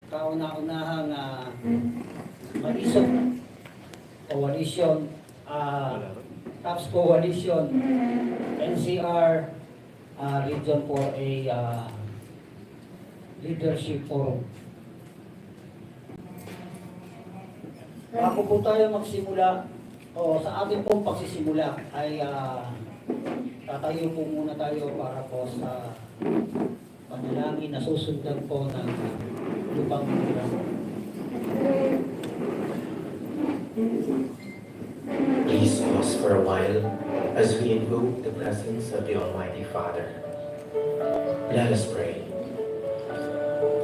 kauna-unahang coalition, TAPS Coalition, NCR, Region for a Leadership Forum. Bago po tayo magsimula, o sa ating pong pagsisimula, ay tatayo po muna tayo para po sa panalangin na susundan po ng lupang hirap. Please pause for a while as we invoke the presence of the Almighty Father. Let us pray.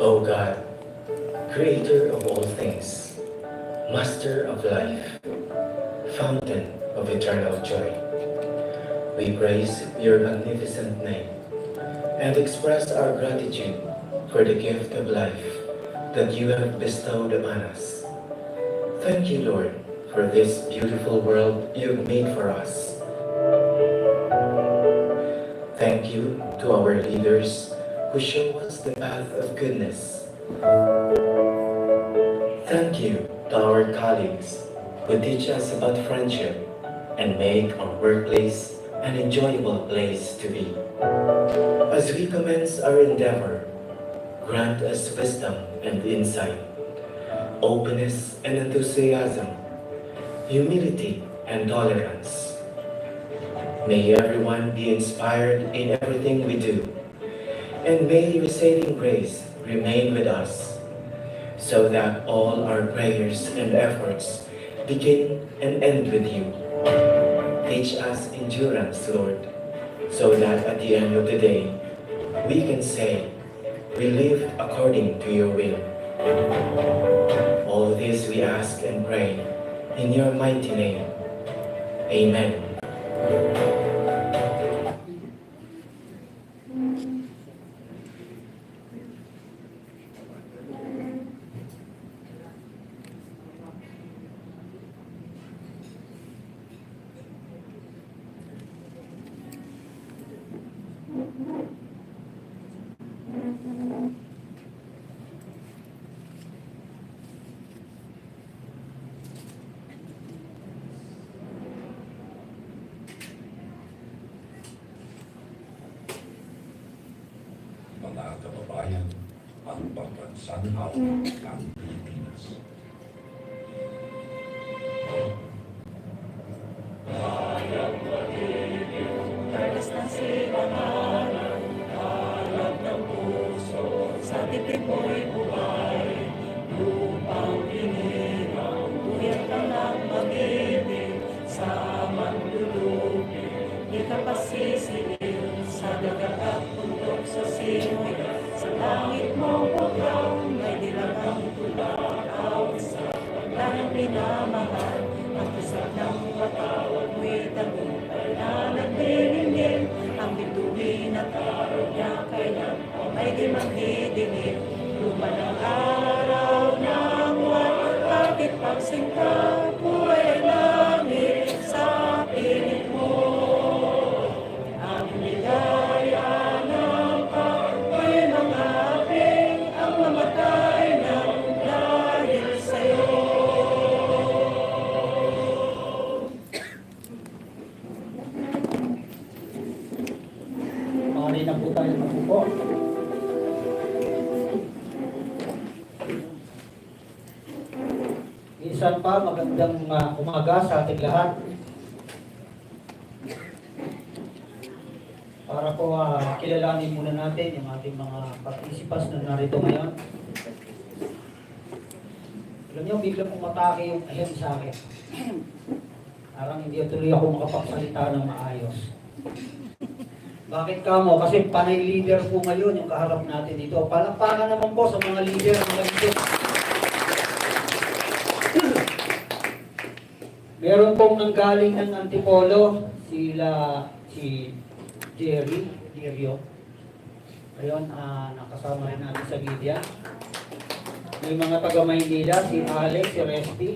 O God, Creator of all things, Master of life, Fountain of eternal joy, we praise your magnificent name and express our gratitude for the gift of life that you have bestowed upon us. Thank you, Lord, for this beautiful world you've made for us. Thank you to our leaders who show us the path of goodness. Thank you to our colleagues who teach us about friendship and make our workplace an enjoyable place to be. As we commence our endeavor, grant us wisdom and insight, openness and enthusiasm, humility and tolerance. May everyone be inspired in everything we do, and may your saving grace remain with us, so that all our prayers and efforts begin and end with you. Teach us endurance, Lord, so that at the end of the day, we can say, we live according to your will. All this we ask and pray in your mighty name. Amen. Mga kababayan, ang pagkansanaw ng Pilipinas. Talas na silanganan, kalab ng puso, sa titik mo'y buhay, lupang hinirang, tuyat ka ng mag-ibig, sa mandulupin, di ka pasisilig, sa dagat at puntok sa simoy, sa langit mo pagkaw, may dilagang tulakaw, sa pagdahang pinamahal, ang pusat ng patawag mo'y tagumpay na nagdilimlim, ang bituin at araw niya kailan ay di magdidilim. Luma ng araw ng buwan, bakit pagsingka, buhay ay langit sa piling mo. Ang ligaya ng pagko'y mga aping, ang mamatay ng dahil sa'yo. Maaari na po tayo mabuko. Minsan pa, magandang umaga sa ating lahat. Para po kilalanin muna natin yung ating mga participants na narito ngayon. Alam niyo, bigla pong matake yung ahem sa akin. Parang hindi tuloy ako makapagsalita ng maayos. Bakit kamo? Kasi panay leader po ngayon yung kaharap natin dito. Palakpakan naman po sa mga leader mga dito. Meron pong nanggaling ng Antipolo, si Jerio. Ayun, nakasama rin natin sa media. May mga taga Maynila, si Alex, si Resty.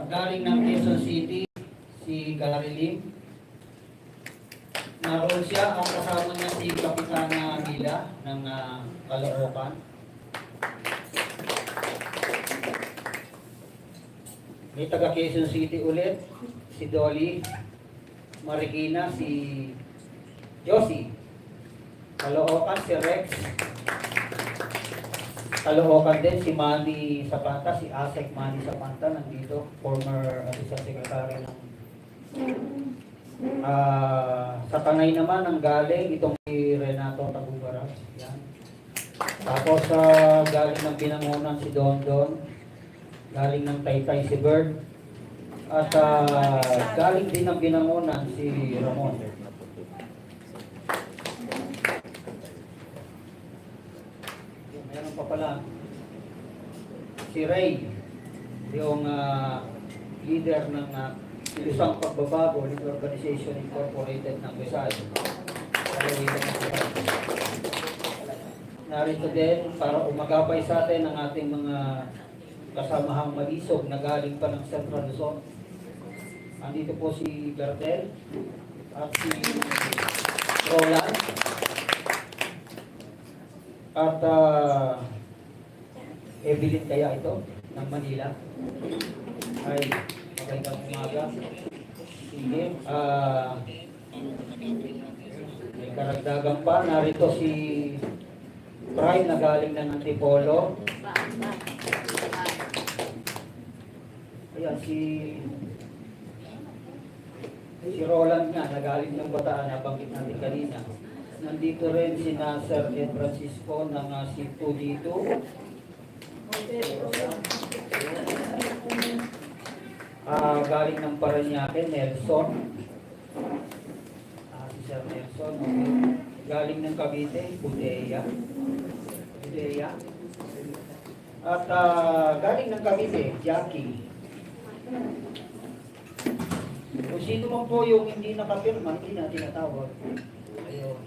Galing ng Quezon City, si Gary Lim. Naroon siya, ang kasama niya si Kapitana Mila ng Caloocan. May taga Quezon City ulit, si Dolly. Marikina, si Josie. Caloocan, si Rex. Caloocan din, si Manny Zapata, si Asek Manny Zapata, nandito. Former Assistant Secretary ng sa Tanay naman ang galing itong si Renato Tagubaras. Yan. Tapos galing ng Binangonan si Don Don. Galing ng Taytay si Bird. At galing din ng Binangonan si Ramon. Meron pa pala si Ray, yung leader ng Ilusang Pagbabago Legal Organization Incorporated ng Quezon. Narito din para umagapay sa atin ang ating mga kasamahang malisog na galing pa ng Central Luzon. Andito po si Bertel at si Roland at Evelyn kaya ito ng Manila. Ay, magandang umaga. Sige, may karagdagan pa. Narito si Prime na galing ng Antipolo. Ayan, si Roland nga, nagaling ng Bataan, nabanggit natin kanina. Nandito rin si Nasser Ed Francisco ng C2 dito. Galing ng Parañaque, Nelson. Si Sir Nelson. Okay. Galing ng Cavite, Budea. At galing ng Cavite, Jackie. Kung sino man po yung hindi nakapirma, hindi na tinatawag. Ayun.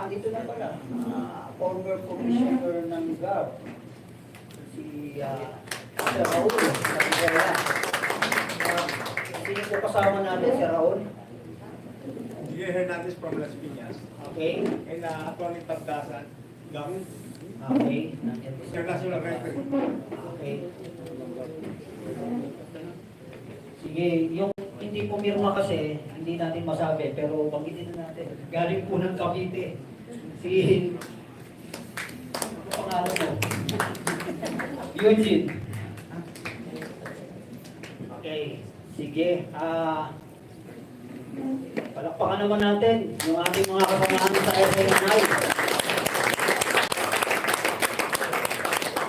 Dito na pala. Former commissioner ng GAB. Si Sir Raul. Sino po kasama natin, Sir Raul? Miguel Hernandez from Las Piñas. Okay. And Atty. Tabdasan, GAM, Okay. Nandiyan po siya. International Referee. Okay. Sige, yung hindi pumirma kasi, hindi natin masabi, pero banggitin na natin. Galing po ng Cavite. Si... Ano pangalan mo? Eugene. Okay. Sige. Palakpakan naman natin yung ating mga kasamahan sa SNI.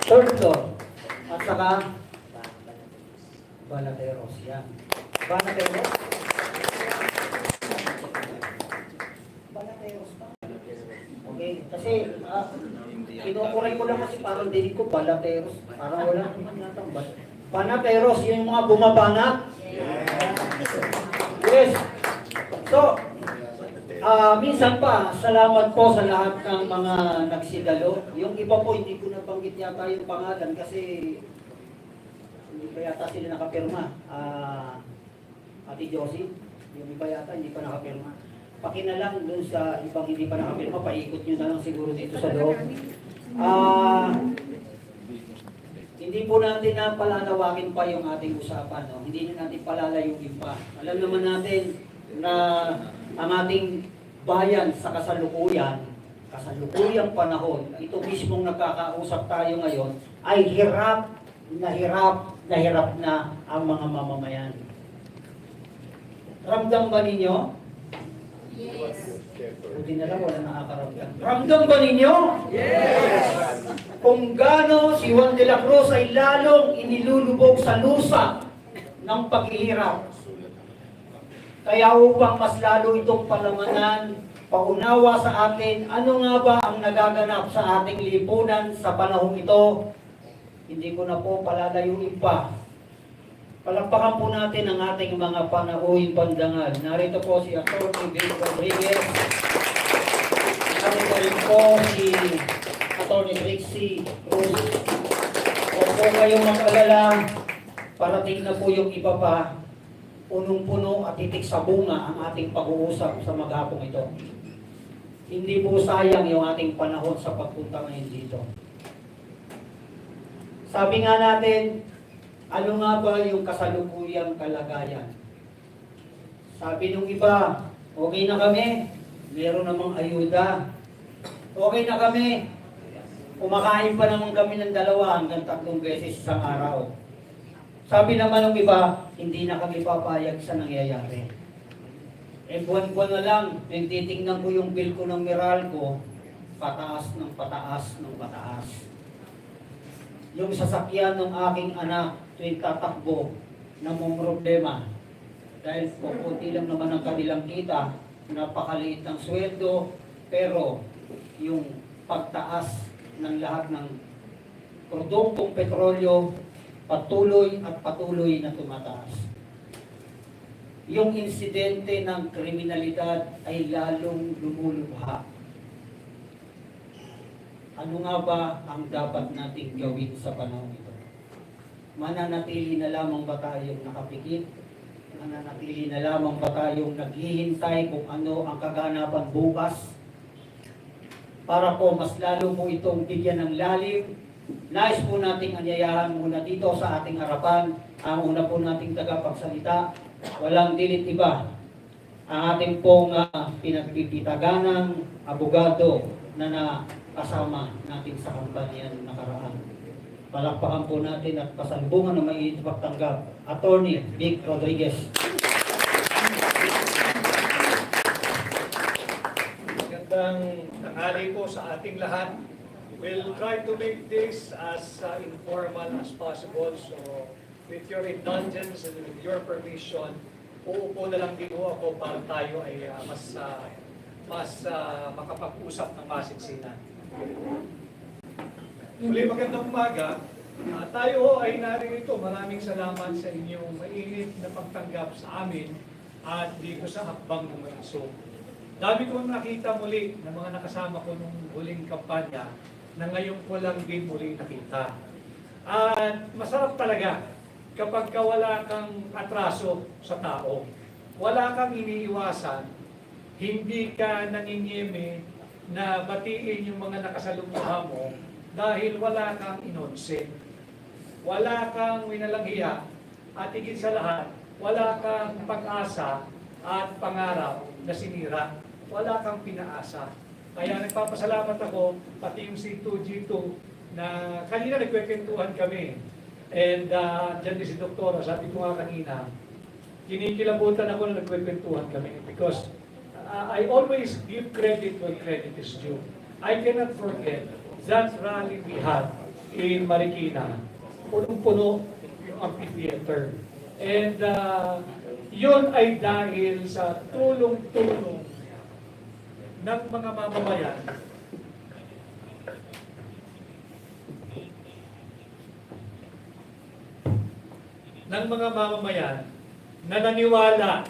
Third floor. At saka Balateros. Yan. Balateros? Balateros pa. Okay. Kasi kinukuray ko lang kasi parang dinig ko Balateros. Parang wala naman natang Banateros. Yung mga bumabanat. Yes. So, minsan pa, salamat po sa lahat ng mga nagsidalo. Yung iba po, hindi ko nabanggit yata yung pangalan kasi hindi pa yata sila nakapirma. Ate Josie, yung iba yata hindi pa nakapirma. Pakinalang doon sa ibang hindi pa nakapirma, paikot nyo na lang siguro dito sa loob. Hindi po natin na palalawagin pa yung ating usapan. No? Hindi na natin palalayuin pa. Alam naman natin na ang ating bayan sa kasalukuyang panahon, ito mismong nagkakausap tayo ngayon, ay hirap na ang mga mamamayan. Ramdam ba ninyo? Yes. Buti na lang, wala nakakaramdam. Ramdam ba ninyo? Yes! Kung gaano si Juan de la Cruz ay lalong inilulubog sa lusa ng paghihirap. Kaya upang mas lalo itong palamanan, paunawa sa atin, ano nga ba ang nagaganap sa ating lipunan sa panahong ito, hindi ko na po palalayuin pa. Palakpakan po natin ang ating mga panauhing pandangal. Narito po si Atty. Bill Rodriguez. Narito rin po si Atty. Trixie Cruz. Huwag po kayong mag-alala, parating na po yung iba pa. Punong-puno at titik sa bunga ang ating pag-uusap sa maghapong ito. Hindi po sayang yung ating panahon sa pagpunta ngayon dito. Sabi nga natin, ano nga ba yung kasalukuyang kalagayan? Sabi nung iba, okay na kami, meron namang ayuda. Okay na kami, kumakain pa naman kami ng 2 hanggang 3 beses isang araw. Sabi naman ng iba, hindi na kami papayag sa nangyayari. Buwan-buwan na lang, nang titingnan ko yung bill ko ng Meralco, pataas ng pataas ng pataas. Yung sasakyan ng aking anak, tuwing tatakbo, namumroblema. Dahil pupunti lang naman ang kanilang kita, napakaliit ng sweldo, pero yung pagtaas ng lahat ng produktong petrolyo, patuloy at patuloy na tumataas. Yung insidente ng kriminalidad ay lalong lumulubha. Ano nga ba ang dapat nating gawin sa panahon ito? Mananatili na lamang ba tayong nakapikit? Mananatili na lamang ba tayong naghihintay kung ano ang kaganapan bukas? Para po mas lalo mo itong bigyan ng lalim, nais po nating anyayahan muna dito sa ating harapan ang una po nating tagapagsalita. Walang dilit iba. Ang ating pong pinagpipitaganang abogado na nakasama natin sa kampanyan nakaraan. Palakpakan po natin at pasalubungan na may pagtanggap. Attorney Vic Rodriguez. Magandang tanghali po sa ating lahat. We'll try to make this as informal as possible. So, with your indulgence and with your permission, uupo na lang din po ako para tayo ay mas makapag-usap ng masinsinan. Muli magandang umaga. Tayo ho ay narito. Maraming salamat sa inyong mainit na pagtanggap sa amin at dito sa hakbang ng Marisol. Dami kong nakita muli ng mga nakasama ko nung huling kampanya na ngayon ko lang din muli nakita. At masarap talaga kapag wala kang atraso sa tao, wala kang iniiwasan, hindi ka nanginyeme na batiin yung mga nakasalumuha mo dahil wala kang inonse. Wala kang winalanghiya at higit sa lahat, wala kang pag-asa at pangarap na sinira. Wala kang pinaasa. Kaya nagpapasalamat ako, pati yung C2G2 na kanina nagkwekwentuhan kami. And dyan din si Doktora, sabi ko nga kanina, kinikilabutan ako na nagkwekwentuhan kami because I always give credit when credit is due. I cannot forget that rally we had in Marikina. Punong-puno yung amphitheater. And yun ay dahil sa tulong-tulong ng mga mamamayan na naniwala,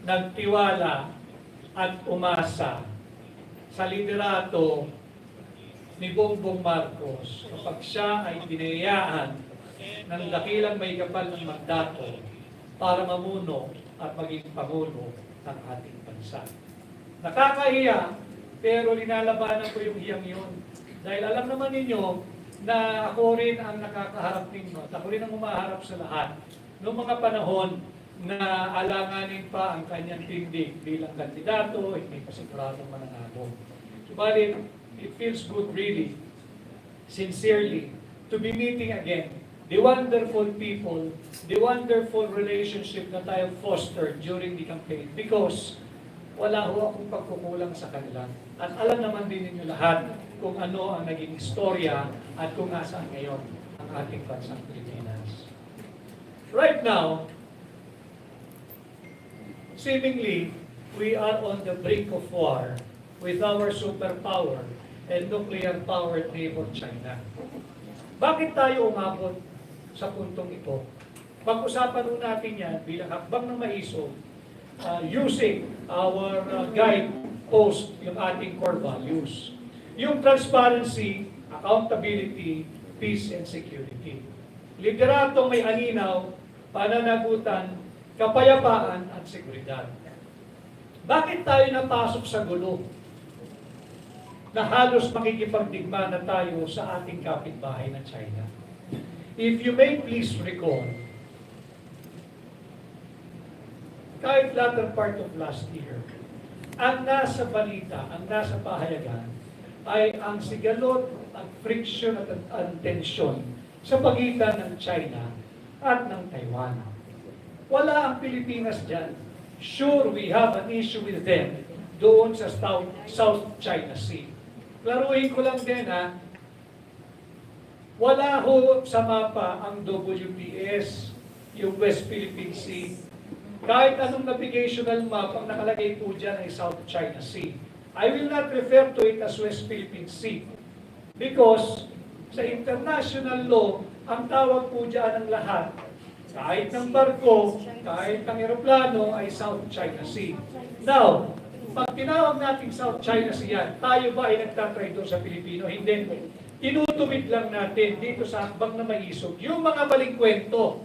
nagtiwala at umasa sa liderato ni Bongbong Marcos kapag siya ay binayaan ng dakilang may kapal ng mandato para mamuno at maging pangulo ng ating bansa. Nakakahiya, pero linalabanan ko yung hiyang yun. Dahil alam naman ninyo na ako rin ang nakakaharap ninyo at ako rin ang umaharap sa lahat noong mga panahon na alanganin pa ang kanyang tindig bilang kandidato, hindi pa siguradong mananalo. Subalit, it feels good really, sincerely, to be meeting again the wonderful people, the wonderful relationship na tayo fostered during the campaign because wala ho akong pagkukulang sa kanila. At alam naman din ninyo lahat kung ano ang naging istorya at kung nasaan ngayon ang ating bansang Pilipinas. Right now, seemingly, we are on the brink of war with our superpower and nuclear-powered neighbor China. Bakit tayo umabot sa puntong ito? Pag-usapan nun natin yan bilang hakbang ng maisog, using our guide post, yung ating core values. Yung transparency, accountability, peace and security. Liderato may aninaw, pananagutan, kapayapaan at seguridad. Bakit tayo napasok sa gulo na halos makikipagdigma na tayo sa ating kapitbahay na China? If you may please recall, kahit latter part of last year, ang nasa balita, ang nasa pahayagan, ay ang sigalot, ang friction at ang tensyon sa pagitan ng China at ng Taiwan. Wala ang Pilipinas dyan. Sure, we have an issue with them doon sa South China Sea. Klaruhin ko lang din wala ho sa mapa ang WPS, yung West Philippine Sea. Kahit anong navigational map, ang nakalagay po dyan ay South China Sea. I will not refer to it as West Philippine Sea because sa international law, ang tawag po dyan ng lahat, kahit ng barko, kahit ng eroplano, ay South China Sea. Now, pag tinawag natin South China Sea yan, tayo ba ay nagtatry doon sa Pilipino? Hindi. Tinutumid lang natin dito sa hakbang na maisog yung mga maling kwento.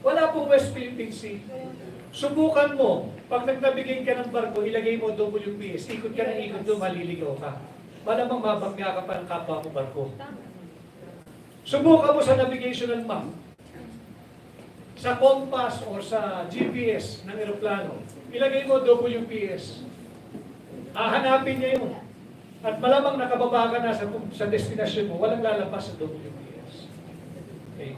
Wala pong West Philippine Sea. Subukan mo, pag nagnabigay ka ng barko, ilagay mo WPS, ikot ka ng ikot doon, maliligaw ka. Malamang mabangga ka pa ng kapwa mo barko. Subukan mo sa navigational map, sa compass or sa GPS ng eroplano, ilagay mo WPS. Hahanapin niya yun. At malamang nakababa ka na sa destinasyon mo, walang lalabas sa WPS. Okay.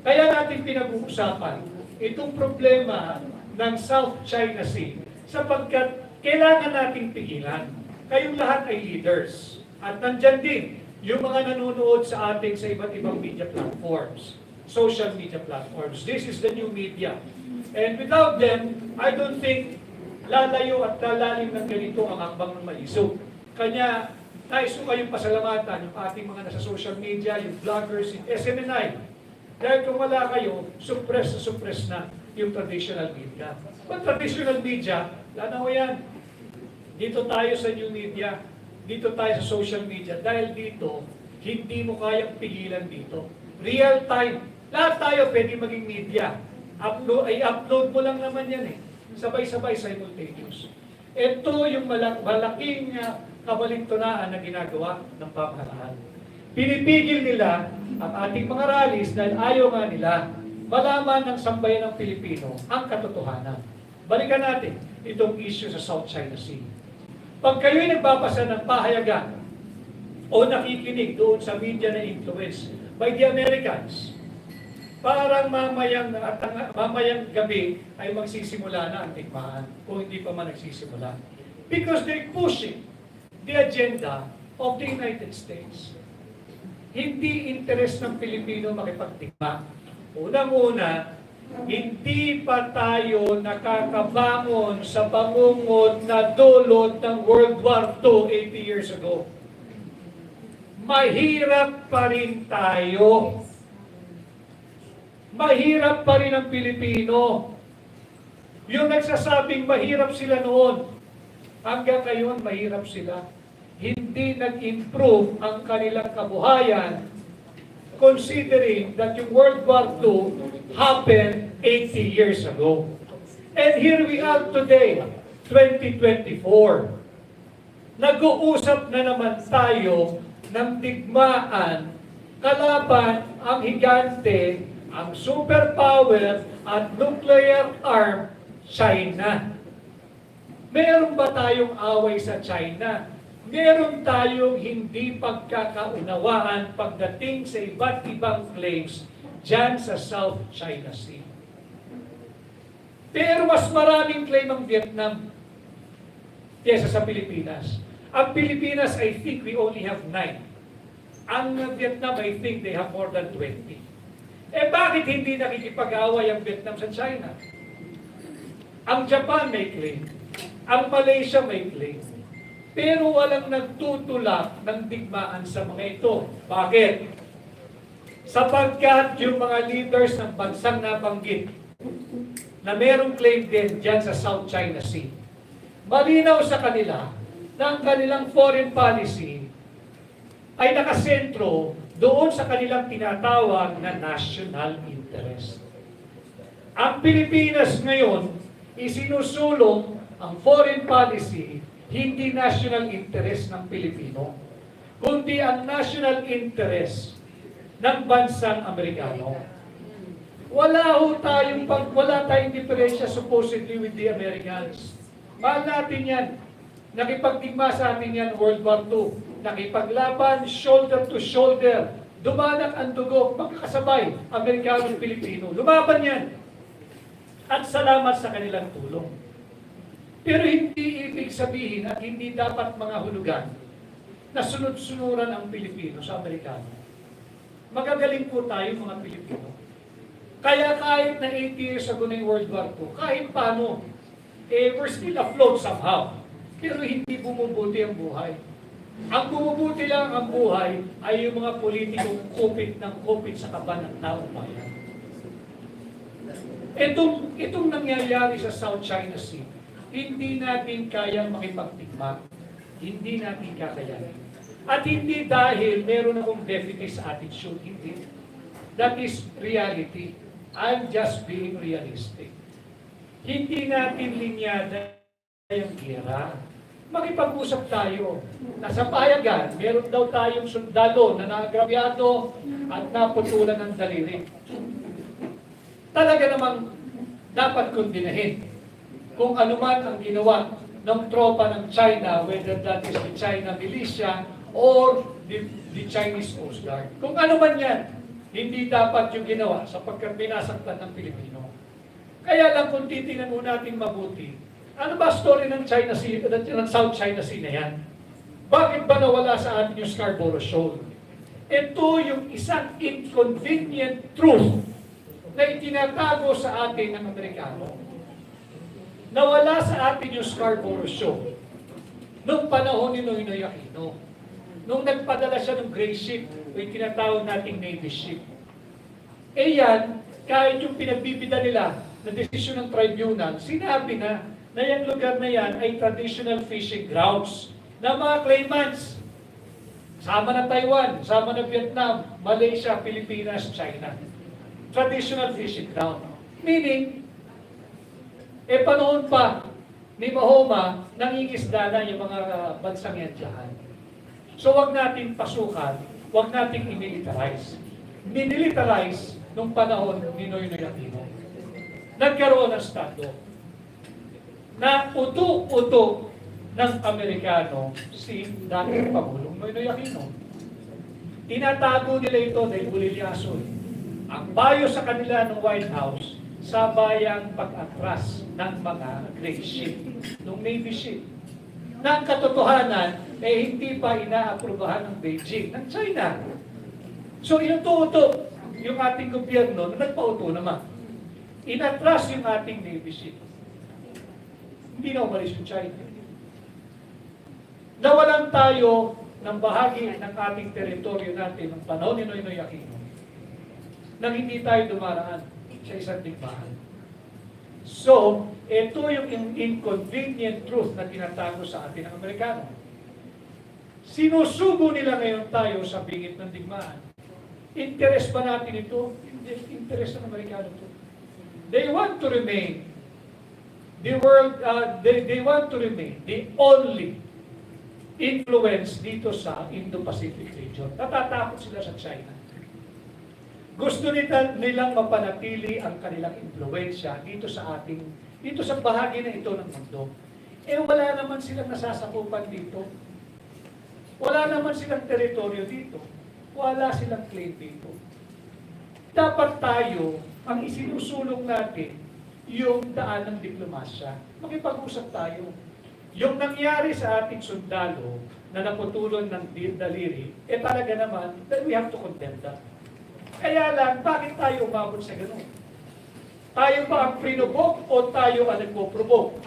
Kaya natin pinag-uusapan itong problema ng South China Sea sapagkat kailangan nating pigilan. Kayong lahat ay leaders. At nandyan din yung mga nanonood sa ating sa iba't ibang media platforms, social media platforms. This is the new media. And without them, I don't think lalayo at lalalim ng ganito ang hakbang ng maisog. Kanya, nais ko kayong pasalamatan yung ating mga nasa social media, yung vloggers, yung SMNI. Dahil kung wala kayo, suppress na yung traditional media. But traditional media, lanaw yan. Dito tayo sa new media, dito tayo sa social media. Dahil dito, hindi mo kayang pigilan dito. Real time. Lahat tayo pwede maging media. Upload mo lang naman yan eh. Sabay-sabay simultaneous. Ito yung malaking kabalintunaan na ginagawa ng pamahalaan. Pinipigil nila ang ating mga rallies dahil ayaw nga nila malaman ng sambayan ng Pilipino ang katotohanan. Balikan natin itong issue sa South China Sea. Pag kayo'y nagbabasa ng pahayagan o nakikinig doon sa media na influence by the Americans, parang mamayang gabi ay magsisimula na ang digmaan kung hindi pa man nagsisimula. Because they're pushing the agenda of the United States. Hindi interes ng Pilipino makipagdigma. Unang-una, hindi pa tayo nakakabangon sa bangungod na dulot ng World War II 80 years ago. Mahirap pa rin tayo. Mahirap pa rin ang Pilipino. Yung nagsasabing mahirap sila noon, hanggang ngayon mahirap sila. Hindi nag-improve ang kanilang kabuhayan considering that yung World War II happened 80 years ago. And here we are today, 2024. Nag-uusap na naman tayo ng digmaan kalaban ang higante, ang superpower at nuclear arm, China. Meron ba tayong away sa China? Meron tayong hindi pagkakaunawaan pagdating sa iba't ibang claims dyan sa South China Sea. Pero mas maraming claim ang Vietnam kesa sa Pilipinas. Ang Pilipinas, I think we only have 9. Ang Vietnam, I think they have more than 20. Bakit hindi nakikipag-away ang Vietnam sa China? Ang Japan may claim. Ang Malaysia may claim. Pero walang nagtutulak ng digmaan sa mga ito. Bakit? Sapagkat yung mga leaders ng bansang nabanggit na merong claim din dyan sa South China Sea, malinaw sa kanila na ang kanilang foreign policy ay nakasentro doon sa kanilang tinatawag na national interest. Ang Pilipinas ngayon, isinusulong ang foreign policy hindi national interest ng Pilipino, kundi ang national interest ng bansang Amerikano. Wala tayong diferensya supposedly with the Americans. Mahal natin yan. Nakipagdigma sa atin yan World War II. Nakipaglaban shoulder to shoulder. Dumanak ang dugo, magkakasabay, Amerikano at Pilipino. Lumaban yan. At salamat sa kanilang tulong. Pero hindi ibig sabihin at hindi dapat mga hulugan na sunod-sunuran ang Pilipino sa Amerikano. Magagaling po tayo mga Pilipino. Kaya kahit na 80 years ago na yung World War II, kahit paano, we're still afloat somehow. Pero hindi bumubuti ang buhay. Ang bumubuti lang ang buhay ay yung mga politikong kupit sa kaban ng taong bayan. Itong nangyayari sa South China Sea, hindi natin kayang makipagtigma. Hindi natin kakayanin. At hindi dahil meron akong defeatist attitude, hindi. That is reality. I'm just being realistic. Hindi natin linyada yung gera. Makipag-usap tayo. Nasa payagan, meron daw tayong sundalo na naagrabyado at naputulan ng daliri. Talaga namang dapat kondinahin kung ano man ang ginawa ng tropa ng China, whether that is the China militia or the Chinese Coast Guard. Kung ano man yan, hindi dapat yung ginawa sapagkat pinasaktan ng Pilipino. Kaya lang kung titingnan mo natin mabuti, ano ba story ng China Sea, ng South China Sea na yan? Bakit ba nawala sa atin yung Scarborough Shoal? Ito yung isang inconvenient truth na itinatago sa atin ng Amerikano. Nawala sa atin yung Scarborough Shoal noong panahon ni Noynoy Aquino. Nung nagpadala siya ng gray ship, o yung tinatawag nating Navy ship. Yan, kahit yung pinagbibida nila na desisyon ng tribunal, sinabi na yung lugar na yan ay traditional fishing grounds na mga claimants. Sama na Taiwan, sama na Vietnam, Malaysia, Pilipinas, China. Traditional fishing ground. Meaning, panahon pa ni Mahoma, nangingisda na yung mga bansang yan dyan. So wag natin pasukan, wag natin i-militarize. Minilitarize nung panahon ni Noynoy Aquino. Nagkaroon ng estado na uto-uto ng Amerikano si dating Pangulong Noynoy Aquino. Tinatago nila ito dahil bulilyaso. Ang bayo sa kanila ng White House, sabayang pag-atras ng mga gray ship, ng Navy ship. Na ang katotohanan, hindi pa inaaprubahan ng Beijing, ng China. So inuto-uto yung ating gobyerno na nagpauto naman. Inatras yung ating Navy ship. Hindi na umalis yung China. Nawalan tayo ng bahagi ng ating teritoryo natin ng panahon ni Noynoy Aquino nang hindi tayo dumaraan sa isang digmaan. So, ito yung inconvenient truth na tinatago sa atin ng Amerikano. Sinusubo nila ngayon tayo sa bingit ng digmaan. Interes ba natin ito? Hindi, interes ng Amerikano ito. They want to remain the world, they want to remain the only influence dito sa Indo-Pacific region. Natatakot sila sa China. Gusto nilang mapanatili ang kanilang impluwensya dito sa bahagi na ito ng mundo. Wala naman silang nasasakupan dito. Wala naman silang teritoryo dito. Wala silang claim dito. Dapat tayo, ang isinusulong natin, yung daan ng diplomasya. Makipag-usap tayo. Yung nangyari sa ating sundalo na naputulon ng daliri, talaga naman, then we have to condemn that. Kaya lang, bakit tayo umabot sa ganun? Tayo ba ang prinubok o tayo ang nagpo-provoke?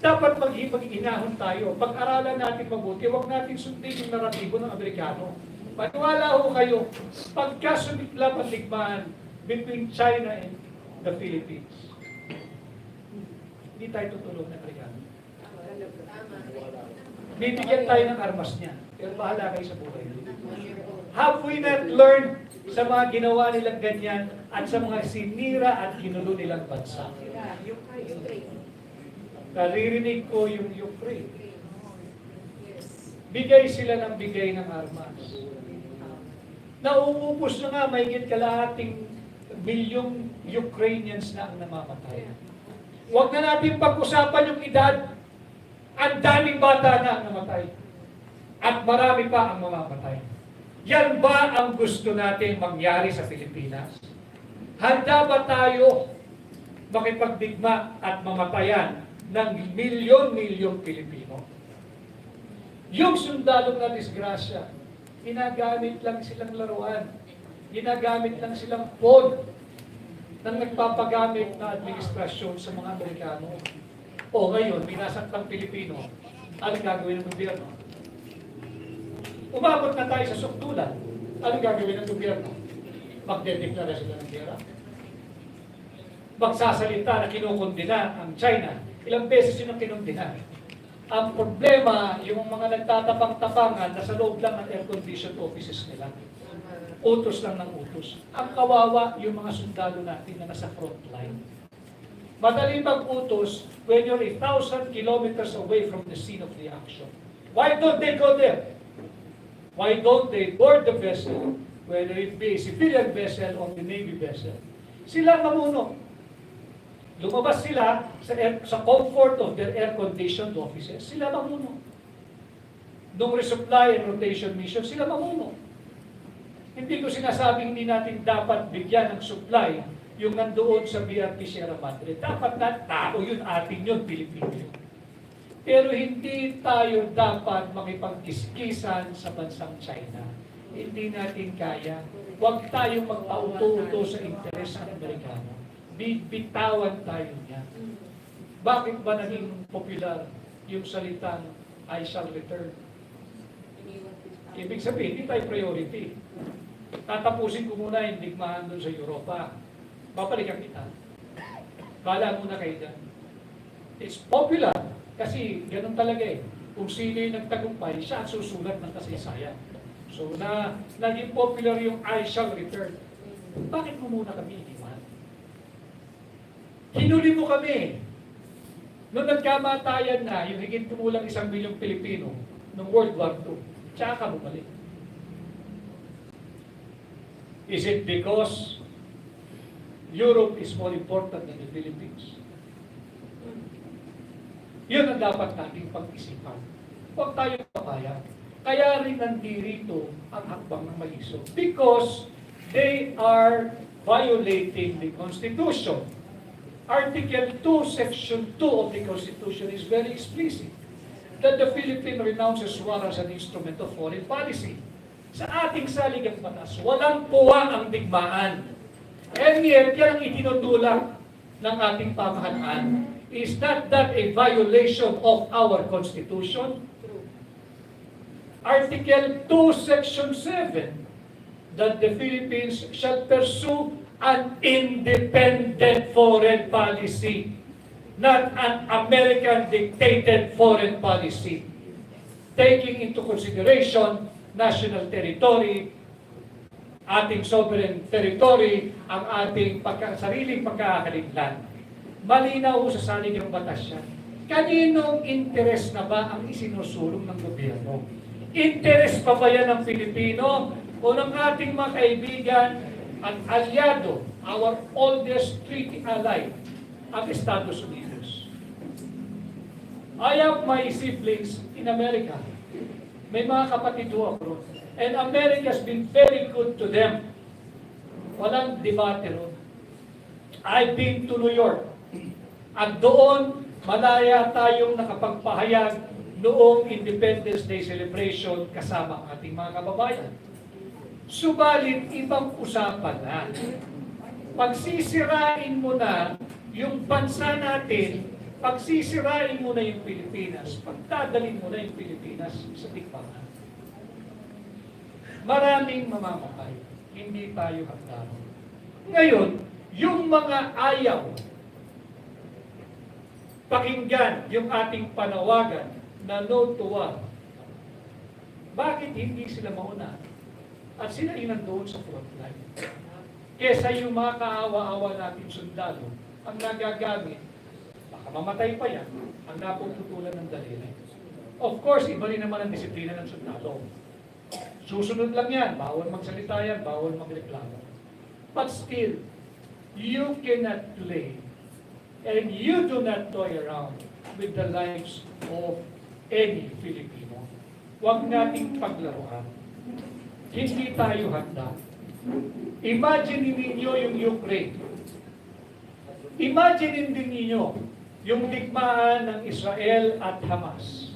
Dapat mag-inahon tayo. Pag-aralan natin mabuti, huwag natin sundin yung naratibo ng Amerikano. Maniwala ho kayo, pagka sumiklap ang digmaan between China and the Philippines, hindi tayo tutulong ng Amerikano. Bibigyan tayo ng armas niya, pero bahala kayo sa buhay. Have we not learned sa mga ginawa nilang ganyan at sa mga sinira at ginulo nilang bansa? Naririnig ko yung Ukraine. Bigay sila ng bigay ng armas. Nauubos na nga, mahigit kalahating milyong Ukrainians na ang namamatay. Huwag na natin pag-usapan yung edad. Ang daming bata na ang namatay. At marami pa ang mamamatay. Yan ba ang gusto natin mangyari sa Pilipinas? Handa ba tayo makipagdigma at mamatayan ng milyon-milyong Pilipino? Yung sundalong na disgrasya, ginagamit lang silang laruan. Ginagamit lang silang phone ng nagpapagamit na administrasyon sa mga Amerikano. O ngayon, minasaklang Pilipino, anong gagawin ng gobyerno? Umabot na tayo sa sukdulan. Anong gagawin ng gobyerno? Magdedeklara sila ng gera? Magsasalita na kinukundina ang China. Ilang beses yun ang kinundina. Ang problema, yung mga nagtatapang-tapangan na sa loob lang ng air-conditioned offices nila. Utos lang ng utos. Ang kawawa yung mga sundalo natin na nasa front line. Madali mag-utos when you're 1,000 kilometers away from the scene of the action. Why don't they go there? Why don't they board the vessel, whether it be a civilian vessel or the Navy vessel? Sila mamuno. Lumabas sila sa comfort of their air-conditioned offices. Sila mamuno. Nung resupply and rotation mission, sila mamuno. Hindi ko sinasabing hindi natin dapat bigyan ng supply yung nandoon sa BRT Sierra Madre. Dapat na tao yun, atin yun, Pilipino yun. Pero hindi tayo dapat makipagkiskisan sa bansang China. Hindi natin kaya. Huwag tayong magpauto-uto sa interes ng Amerikano. Bitawan tayo niya. Bakit ba naging popular yung salitang I shall return? Ibig sabihin, hindi tayo priority. Tatapusin ko muna yung digmaan doon sa Europa. Babalikan kita. Bala muna kayo dyan. It's popular kasi ganun talaga eh. Kung sino yung nagtagumpay, siya ang susulat ng kasaysayan. So naging popular yung I shall return. Bakit mo muna kami iniwan? Hinuli mo kami. Noong nagkamatayan na, yung higit kumulang 1 milyong Pilipino noong World War II, tsaka ka bumalik. Is it because Europe is more important than the Philippines? Yun ang dapat nating pag-isipan. Huwag tayo papayag. Kaya rin nandirito ang hakbang ng Malisod. Because they are violating the Constitution. Article 2, Section 2 of the Constitution is very explicit that the Philippines renounces war as an instrument of foreign policy. Sa ating saligang batas, walang puwa ang digmaan. And yet, yan ang itinutulak ng ating pamahalaan. Is not that a violation of our Constitution? Article 2, Section 7, that the Philippines shall pursue an independent foreign policy, not an American-dictated foreign policy, taking into consideration national territory, ating sovereign territory, ang ating sariling pagkakaliglan. Malinaw sa salig ng batas yan. Kaninong interes na ba ang isinusulong ng gobyerno? Interes pa ba yan ng Pilipino o ng ating mga kaibigan at aliado, our oldest treaty ally, ang Estados Unidos? I have my siblings in America. May mga kapatid ho ako. And America has been very good to them. Walang debate ron. I've been to New York. At doon, malaya tayong nakapagpahayag noong Independence Day celebration kasama ang ating mga kababayan. Subalit, ibang usapan na. Pagsisirain mo na yung bansa natin, pagsisirain mo na yung Pilipinas, pagdadalhin mo na yung Pilipinas sa tikbakan. Maraming mamamatay, hindi tayo handa. Ngayon, yung mga ayaw pakinggan yung ating panawagan na no to war, bakit hindi sila mauna? At sila yung nandoon sa frontline. Kesa yung mga kaawa-awa natin sundalo, ang nagagamit, baka mamatay pa yan, ang napuputulan ng daliri. Of course, iba rin naman ang disiplina ng sundalo. Susunod lang yan. Bawal magsalita yan, bawal magreklamo. But still, you cannot play and you do not toy around with the lives of any Filipino. Huwag nating paglaruan. Hindi tayo handa. Imagine ninyo yung Ukraine. Imagine din ninyo yung digmaan ng Israel at Hamas.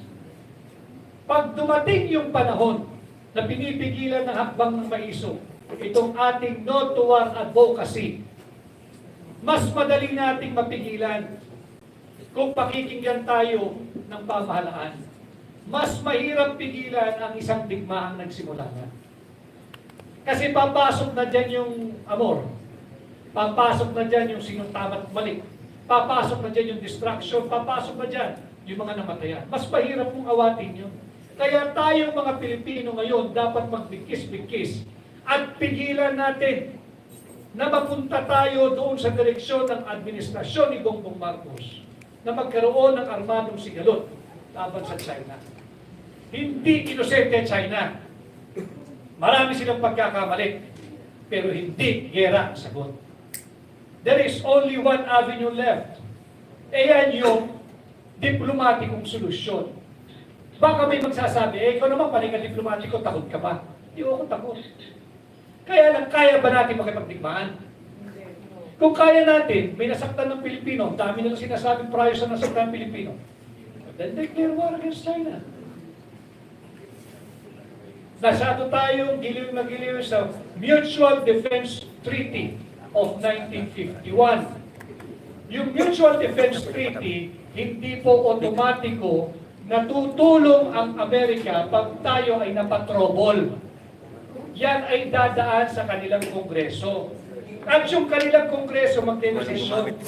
Pag dumating yung panahon na pinipigilan ng hakbang ng maisog, itong ating no to war advocacy, mas madali nating mapigilan kung pakikinggan tayo ng pamahalaan. Mas mahirap pigilan ang isang digmaang nagsimula na. Kasi papasok na dyan yung amor. Papasok na dyan yung sinong tama't mali. Papasok na dyan yung distraction. Papasok na dyan yung mga namatayan. Mas mahirap mong awatin yun. Kaya tayong mga Pilipino ngayon dapat magbigkis-bigkis at pigilan natin na mapunta tayo doon sa direksyon ng administrasyon ni Bongbong Marcos na magkaroon ng armadong sigalot laban sa China. Hindi inosente China. Marami silang pagkakamali, pero hindi gera ang sagot. There is only one avenue left. Ayan yung diplomatikong solusyon. Baka may magsasabi, ikaw naman panikan diplomatiko, takot ka ba? Hindi ako takot. Kaya lang, kaya ba natin makipagdigmaan? Kung kaya natin, may nasaktan ng Pilipino, ang dami nilang sinasabing prior sa nasaktan ng Pilipino, then declare war against China. Nasado tayong giliw na giliw sa Mutual Defense Treaty of 1951. Yung Mutual Defense Treaty, hindi po otomatiko na tutulong ang Amerika pag tayo ay napatrobol. Yan ay dadaan sa kanilang kongreso. At yung kanilang kongreso magdedesisyon,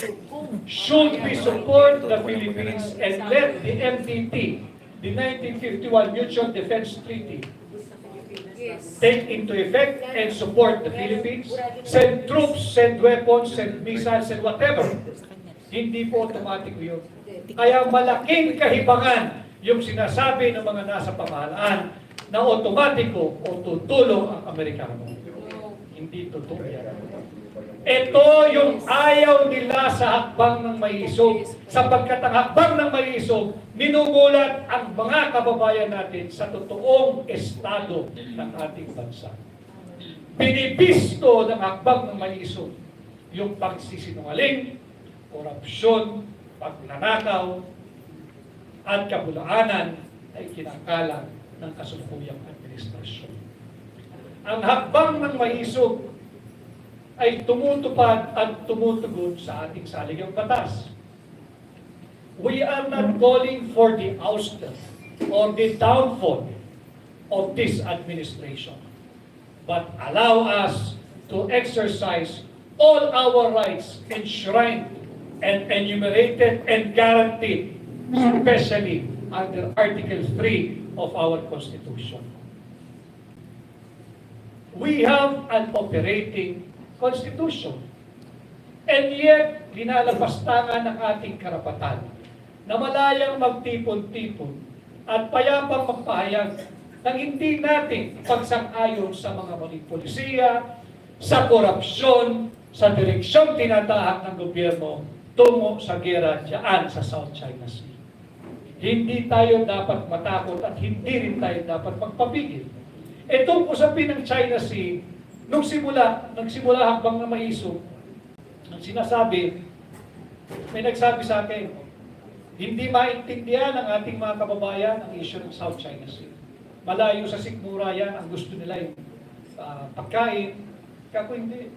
should we support the Philippines and let the MDT, the 1951 Mutual Defense Treaty, take into effect and support the Philippines, send troops, send weapons, send missiles, and whatever. Hindi po automatic yun. Kaya malaking kahibangan yung sinasabi ng mga nasa pamahalaan na otomatiko o tutulong ang Amerikano. Hindi totoo yan. Ito yung ayaw nila sa hakbang ng maisog. Sapagkat ang hakbang ng maisog, minumulat ang mga kababayan natin sa totoong estado ng ating bansa. Binibisto ng hakbang ng maisog yung pagsisinungaling, korupsyon, pagnanakaw, at kabulaanan ay kinakalat ng kasulukuyang administrasyon. Ang hakbang ng maisog ay tumutupad at tumutugon sa ating saligang batas. We are not calling for the ouster or the downfall of this administration, but allow us to exercise all our rights enshrined and enumerated and guaranteed, especially under Article 3 of our Constitution. We have an operating Constitution. And yet, linalapastangan ng ating karapatan na malayang magtipon-tipon at payapang magpahayag ng hindi natin pagsang-ayon sa mga maling polisiya, sa korupsyon, sa direksyong tinatahak ng gobyerno tungo sa gera dyan sa South China Sea. Hindi tayo dapat matakot at hindi rin tayo dapat magpapigil. Itong usapin ng China Sea, nagsimula hakbang na maisog, ang sinasabi, may nagsabi sa akin, hindi maintindihan ng ating mga kababayan ang issue ng South China Sea. Malayo sa sikmura yan, ang gusto nila yung pagkain. Kako hindi.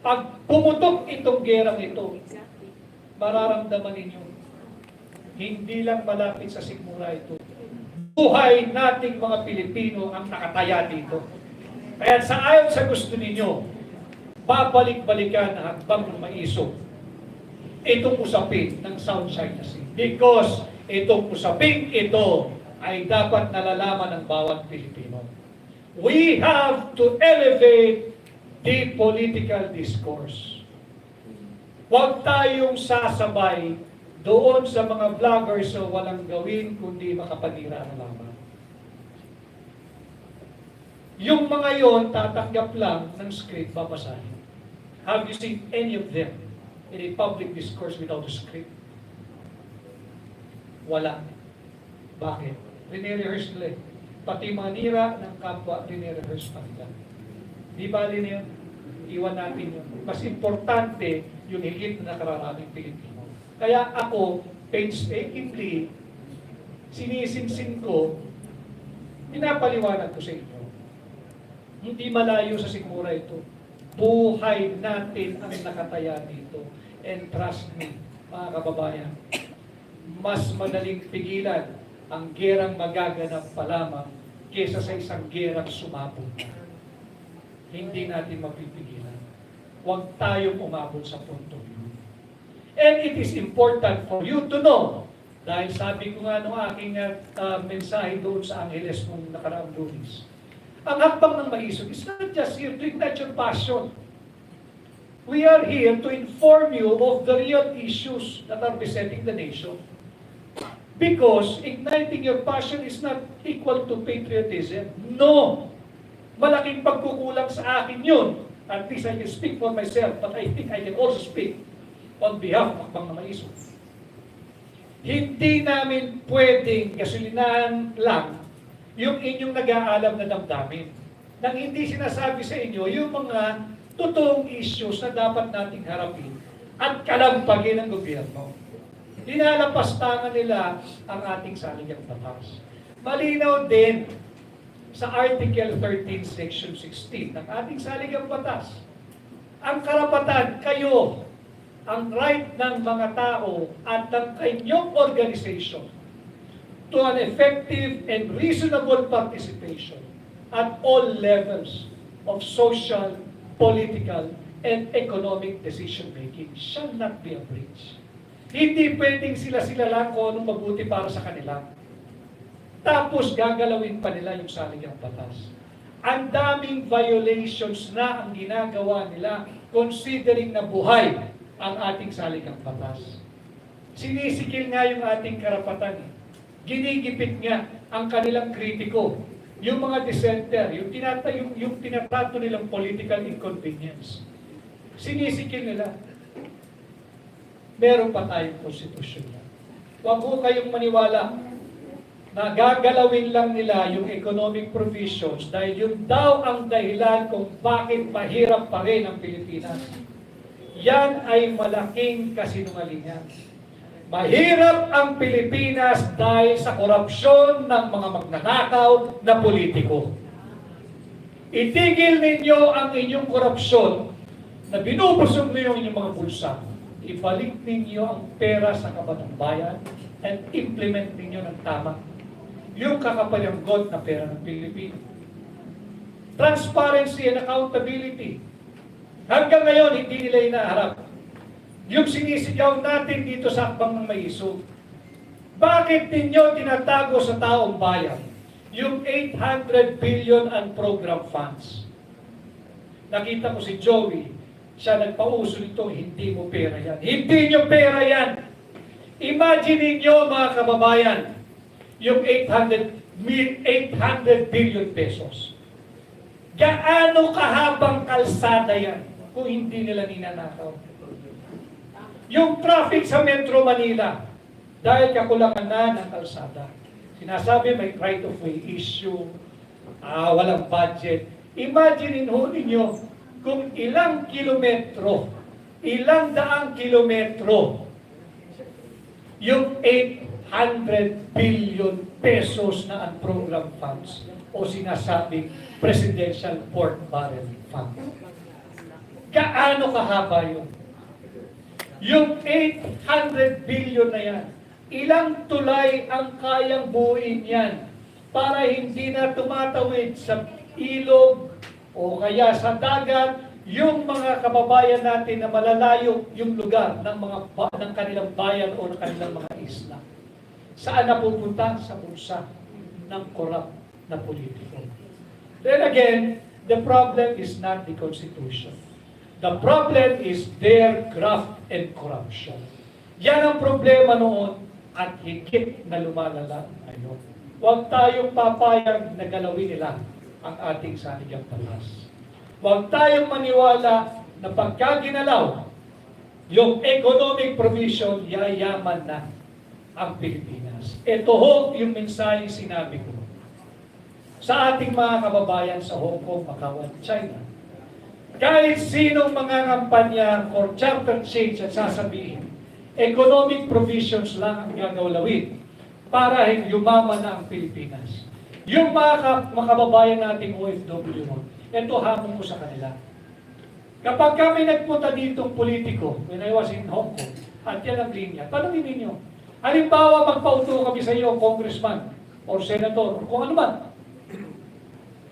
Pag pumutok itong gerang ito, mararamdaman ninyo, hindi lang malapit sa sikmura ito. Buhay nating mga Pilipino ang nakataya dito. Kaya sa ayon sa gusto ninyo, babalik-balikan ang hakbang ng maisog itong usapin ng South China Sea. Because itong usapin ito ay dapat nalalaman ng bawat Pilipino. We have to elevate the political discourse. Huwag tayong sasabay doon sa mga vloggers na walang gawin kundi makapanira na lamang. Yung mga yon tatanggap lang ng script, babasahin. Have you seen any of them in a public discourse without a script? Wala. Bakit? Rine-rehearse nila eh. Pati mga nira ng kapwa, rine-rehearse pa nila. Di bali na yun? Iwan natin yun. Mas importante yung higit na nakararaming Pilipino. Kaya ako, painstakingly, sinisinsin ko, pinapaliwanag ko sa inyo. Hindi malayo sa sikmura ito. Buhay natin ang nakataya dito. And trust me, mga kababayan, mas madaling pigilan ang gerang magaganap pa lamang kesa sa isang gerang sumabog na. Hindi natin mapipigilan. Huwag tayong umabot sa punto yun. And it is important for you to know, dahil sabi ko nga nung aking mensahe doon sa Angeles nung nakaraang Lunes, ang hakbang ng maisog is not just here to ignite your passion. We are here to inform you of the real issues that are besetting the nation. Because igniting your passion is not equal to patriotism. No! Malaking pagkukulang sa akin yun. At least I can speak for myself, but I think I can also speak on behalf ng mga maisog. Hindi namin pwedeng gasolinahan lang yung inyong nag-aalam na damdamin. Nang hindi sinasabi sa inyo yung mga totoong issues na dapat nating harapin at kalampagin ng gobyerno. Dinalapastangan nila ang ating saligang batas. Malinaw din sa Article 13, Section 16 ng ating saligang batas. Ang karapatan, kayo, ang right ng mga tao at ng kanyang organization to an effective and reasonable participation at all levels of social, political, and economic decision-making shall not be abridged. Hindi pwedeng sila-sila lang kung anong mabuti para sa kanila. Tapos gagalawin pa nila yung saligang batas. Ang daming violations na ang ginagawa nila considering na buhay ang ating saligang batas. Sinisikil nga yung ating karapatan. Ginigipit nga ang kanilang kritiko. Yung mga dissenter, yung tinatrato nilang political inconvenience. Sinisikil nila. Meron pa tayong konstitusyon yan. Huwag ho kayong maniwala na gagalawin lang nila yung economic provisions dahil yun daw ang dahilan kung bakit mahirap pa rin ang Pilipinas. Yan ay malaking kasinungalingan. Mahirap ang Pilipinas dahil sa korupsyon ng mga magnanakaw na politiko. Itigil ninyo ang inyong korupsyon na binubusog ninyo inyong mga bulsa. Ibalik ninyo ang pera sa kabatang bayan and implement ninyo ng tama yung kakapalanggot na pera ng Pilipino. Transparency and accountability. Hanggang ngayon, hindi nila inaharap. Yung sinisigaw natin dito sa hakbang ng maisog. Bakit ninyo tinatago sa taong bayan yung 800 billion unprogrammed funds? Nakita ko si Joey, siya nagpauso nito, hindi mo pera yan. Hindi nyo pera yan. Imagine niyo mga kababayan, yung 800 billion pesos. Gaano kahabang kalsada yan kung hindi nila ninanakaw? Yung traffic sa Metro Manila, dahil kakulangan na ng kalsada. Sinasabi may right of way issue, walang budget. Imagine ho ninyo kung ilang kilometro, ilang daang kilometro, yung 800 billion pesos na unprogrammed funds o sinasabing Presidential Pork Barrel Fund. Gaano kahaba yun? Yung 800 billion na yan, ilang tulay ang kayang buuin yan para hindi na tumatawid sa ilog o kaya sa dagat yung mga kababayan natin na malalayo yung lugar ng kanilang bayan o ng kanilang mga isla. Saan napupunta? Sa bulsa ng korap na politiko. Then again, the problem is not the Constitution. The problem is their graft and corruption. Yan ang problema noon at higit na lumalala ngayon. Huwag tayong papayag na galawin nila ang ating saligang batas. Huwag tayong maniwala na pagka ginalaw yung economic provision, yayaman na ang Pilipinas. Ito ho yung mensahe sinabi ko sa ating mga kababayan sa Hong Kong, Macau at China. Kahit sinong mga kampanya or chapter change at sasabihin, economic provisions lang ang gagawin para yumaman na ang Pilipinas. Yung mga kababayan nating OFW, ito hamon ko sa kanila. Kapag kami nagpunta ditong politiko, when I was in Hong Kong, at yan ang linya, tanongin ninyo, halimbawa magpauto kami sa iyo, congressman, or senator, or kung ano man,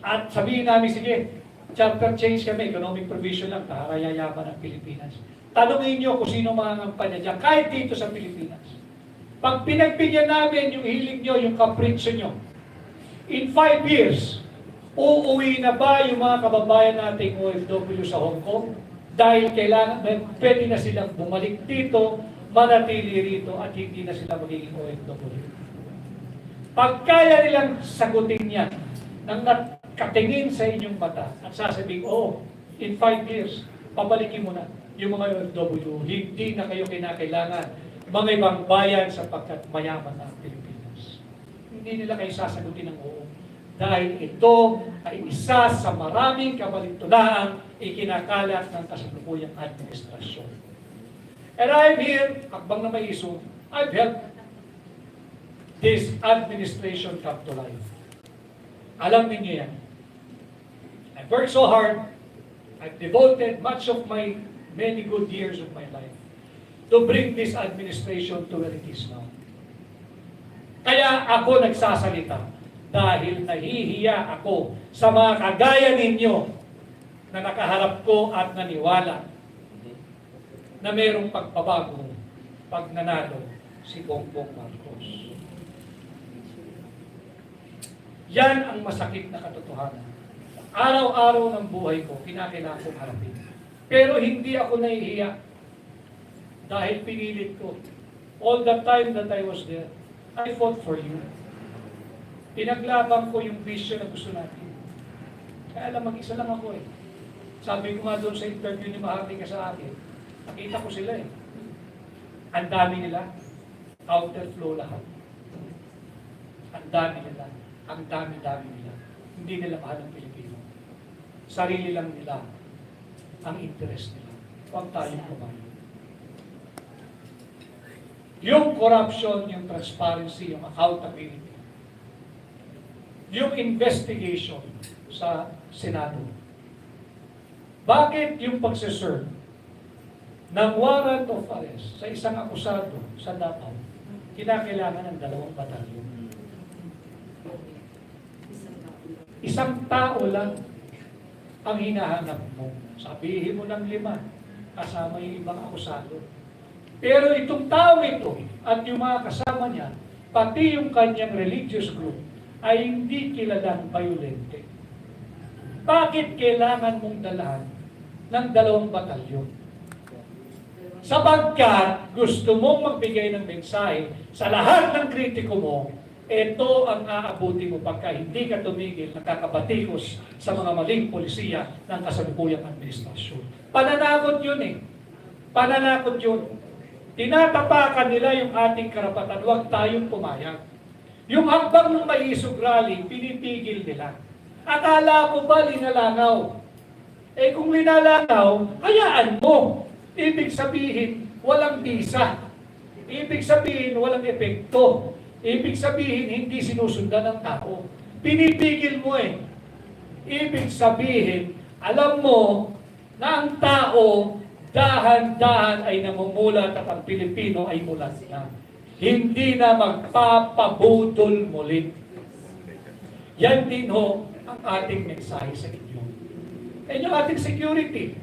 at sabihin namin, sige, chapter change kami, economic provision lang, para yayaman ang Pilipinas. Tanungin nyo kung sino mga kampanya dyan, kahit dito sa Pilipinas. Pag pinagbigyan namin yung hiling nyo, yung kapritsyo nyo, in 5 years, uuwi na ba yung mga kababayan nating OFW sa Hong Kong? Dahil kailangan, pwede na silang bumalik dito, manatili rito, at hindi na sila magiging OFW. Pag kaya nilang sagutin yan, nang katingin sa inyong mata at sasabihin, in 5 years, pabalikin mo na yung mga OFW, hindi na kayo kinakailangan mga ibang bayan sapagkat mayaman na ang Pilipinas. Hindi nila kayo sasagutin ng oo. Dahil ito ay isa sa maraming kabalintunaang ikinakalat ng kasalukuyang administrasyon. And I'm here, hakbang na may iso, I've helped this administration come to life. Alam niyo yan. I've worked so hard. I've devoted much of my many good years of my life to bring this administration to where it is now. Kaya ako nagsasalita dahil nahihiya ako sa mga kagaya ninyo na nakaharap ko at naniwala na mayroong pagbabago pag nanalo si Bongbong Marcos. Yan ang masakit na katotohanan. Araw-araw ng buhay ko, kinakailangan kong harapin. Pero hindi ako nahihiya dahil pinilit ko. All the time that I was there, I fought for you. Pinaglaban ko yung vision na gusto natin. Kaya alam, mag-isa lang ako eh. Sabi ko nga doon sa interview ni Maharlika sa akin, nakita ko sila eh. Ang dami nila, counterflow lahat. Ang dami nila. Ang dami-dami nila. Hindi nila mahal ang Pilipino. Sarili lang nila ang interest nila. Huwag tayong kumain. Yung corruption, yung transparency, yung accountability, yung investigation sa Senado. Bakit yung pagsiserve ng warrant of arrest sa isang akusado sa Davao, kinakailangan ng 2 batalyon? Isang tao lang ang hinahanap mo. Sabihin mo ng 5, kasama yung ibang akusado. Pero itong tao ito at yung mga kasama niya, pati yung kanyang religious group, ay hindi kilalang violente. Bakit kailangan mong dalahan ng 2 batalyon? Sapagkat gusto mong magbigay ng mensahe sa lahat ng kritiko mo, ito ang aabuti mo pagka hindi ka tumigil, nakakabatikos sa mga maling polisiya ng kasalukuyang administrasyon. Pananakot yun eh. Pananakot yun. Tinatapakan nila yung ating karapatan, huwag tayong pumayag. Yung hakbang ng maisog rally, pinipigil nila. Akala ko ba linalangaw? Eh kung linalangaw, hayaan mo. Ibig sabihin, walang bisa. Ibig sabihin, walang epekto. Ibig sabihin, hindi sinusundan ng tao. Pinipigil mo eh. Ibig sabihin, alam mo na ang tao dahan-dahan ay namumulat at ang Pilipino ay mulat na. Hindi na magpapabudol muli. Yan din ho ang ating mensahe sa inyo. And yung ating security,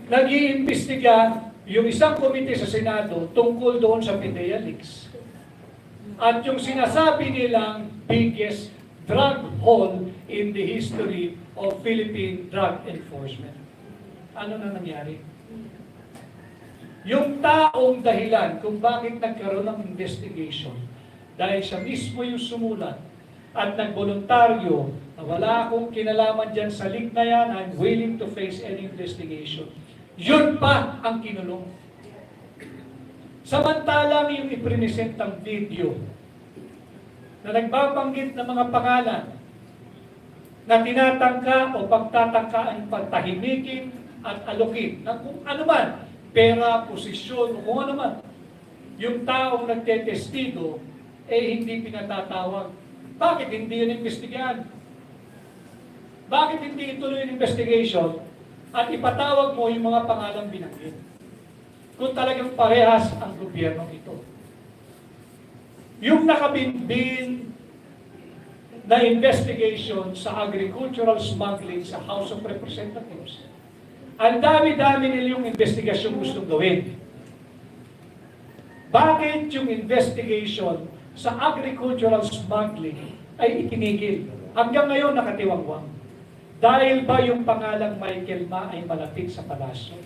nag-iimbestiga yung isang komite sa Senado tungkol doon sa PDEA leaks. At yung sinasabi nilang biggest drug haul in the history of Philippine drug enforcement. Ano na nangyari? Yung taong dahilan kung bakit nagkaroon ng investigation, dahil siya mismo yung sumulat at nagboluntaryo na wala akong kinalaman dyan sa leak na yan, I'm willing to face any investigation. Yun pa ang kinulong. Samantalang yung iprinesentang video na nagbabanggit ng mga pangalan na tinatangka o pagtatangkaan pagtahimikin at alokin na kung ano man, pera, posisyon, o kung ano man, yung taong nagtetestigo, hindi pinatatawag. Bakit hindi yun investigahan? Bakit hindi ituloy yung investigation at ipatawag mo yung mga pangalang binanggit? Kung talagang parehas ang gobyerno ito. Yung nakabinbin na investigation sa agricultural smuggling sa House of Representatives, ang dami-dami nilang investigasyon gustong gawin. Bakit yung investigation sa agricultural smuggling ay itinigil? Hanggang ngayon nakatiwangwang. Dahil ba yung pangalang Michael Ma ay malapit sa palasyo?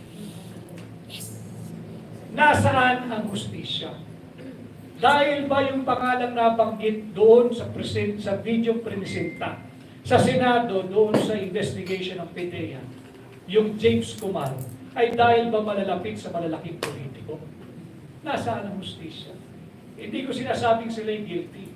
Nasaan ang hustisya? Dahil ba yung pangalang nabanggit doon sa video presenta sa Senado, doon sa investigation ng PDEA, yung James Kumar, ay dahil ba malalapit sa malalaking politiko? Nasaan ang hustisya? Hindi ko sinasabing sila'y guilty.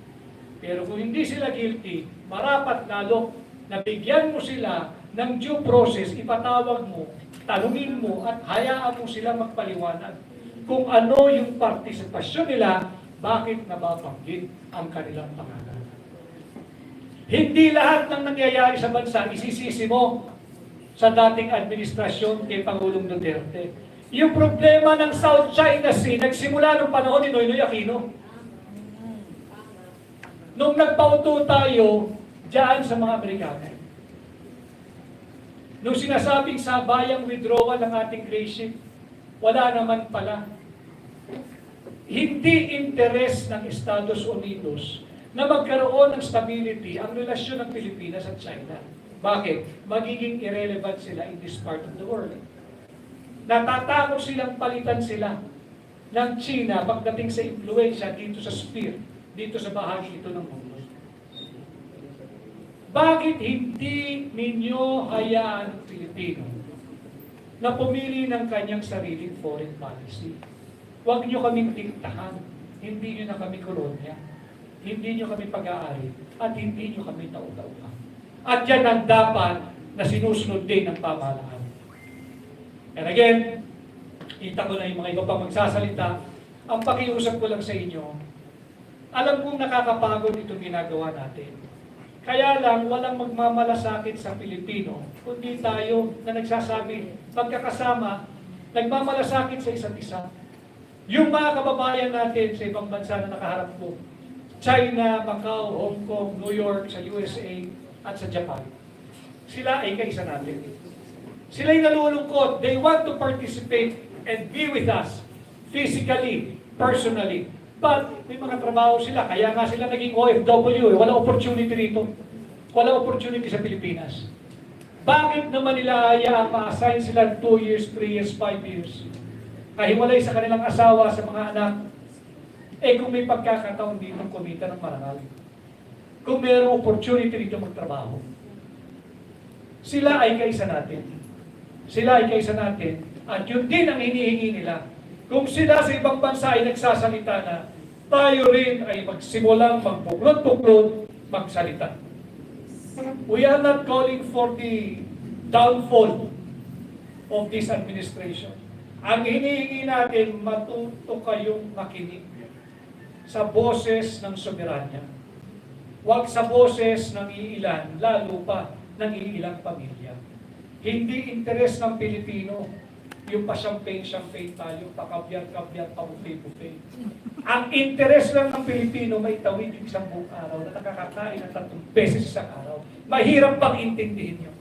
Pero kung hindi sila guilty, marapat lalo na bigyan mo sila ng due process, ipatawag mo, tanungin mo, at hayaan mo sila magpaliwanag kung ano yung partisipasyon nila, bakit nababanggit ang kanilang pangalan. Hindi lahat ng nangyayari sa bansa isisisi mo sa dating administrasyon kay Pangulong Duterte. Yung problema ng South China Sea, nagsimula nung panahon ni Noynoy Aquino. Nung nagpauto tayo diyan sa mga Amerikano. Nung sinasabing sabayang withdrawal ng ating gray ship, wala naman pala. Hindi interes ng Estados Unidos na magkaroon ng stability ang relasyon ng Pilipinas at China. Bakit? Magiging irrelevant sila in this part of the world. Natatakot silang palitan sila ng China pagdating sa impluensya dito sa sphere, dito sa bahagi ito ng mundo. Bakit hindi ninyo hayaan ang Pilipino na pumili ng kanyang sariling foreign policy? Huwag nyo kaming diktahan, hindi nyo na kami kolonya, hindi nyo kami pag-aari, at hindi nyo kami tauta-uta. At yan ang dapat na sinusunod din ng pamahalaan. And again, kita ko na yung mga iba pa magsasalita, ang pakiusap ko lang sa inyo, alam kong nakakapagod itong ginagawa natin. Kaya lang, walang magmamalasakit sa Pilipino, kundi tayo na nagsasabi, magkakasama, nagmamalasakit sa isa't isa. Yung mga kababayan natin sa ibang bansa na nakaharap ko, China, Macau, Hong Kong, New York, sa USA, at sa Japan, sila ay kaisa natin. Sila'y nalulungkot. They want to participate and be with us physically, personally. But may mga trabaho sila. Kaya nga sila naging OFW. Wala opportunity rito. Wala opportunity sa Pilipinas. Bakit naman nila hayaang ma-assign sila 2 years, 3 years, 5 years? Kahiwalay sa kanilang asawa, sa mga anak. Kung may pagkakataon dito kumita ng marangal. Kung mayroong opportunity dito magtrabaho. Sila ay kaisa natin. Sila ay kaisa natin. At yun din ang hinihingi nila. Kung sila sa ibang bansa ay nagsasalita na, tayo rin ay magsimulang magbuklod-buklod, magsalita. We are not calling for the downfall of this administration. Ang hinihingi natin, matuto kayong makinig sa boses ng soberanya. Huwag sa boses ng iilan, lalo pa ng iilang pamilya. Hindi interes ng Pilipino yung pa-champagne tayo, pa-kabyar-kabyar, pa-buffet-buffet. Ang interes lang ng Pilipino may tawid yung isang buong araw na nakakakain ng 3 beses isang araw. Mahirap pang intindihin nyo.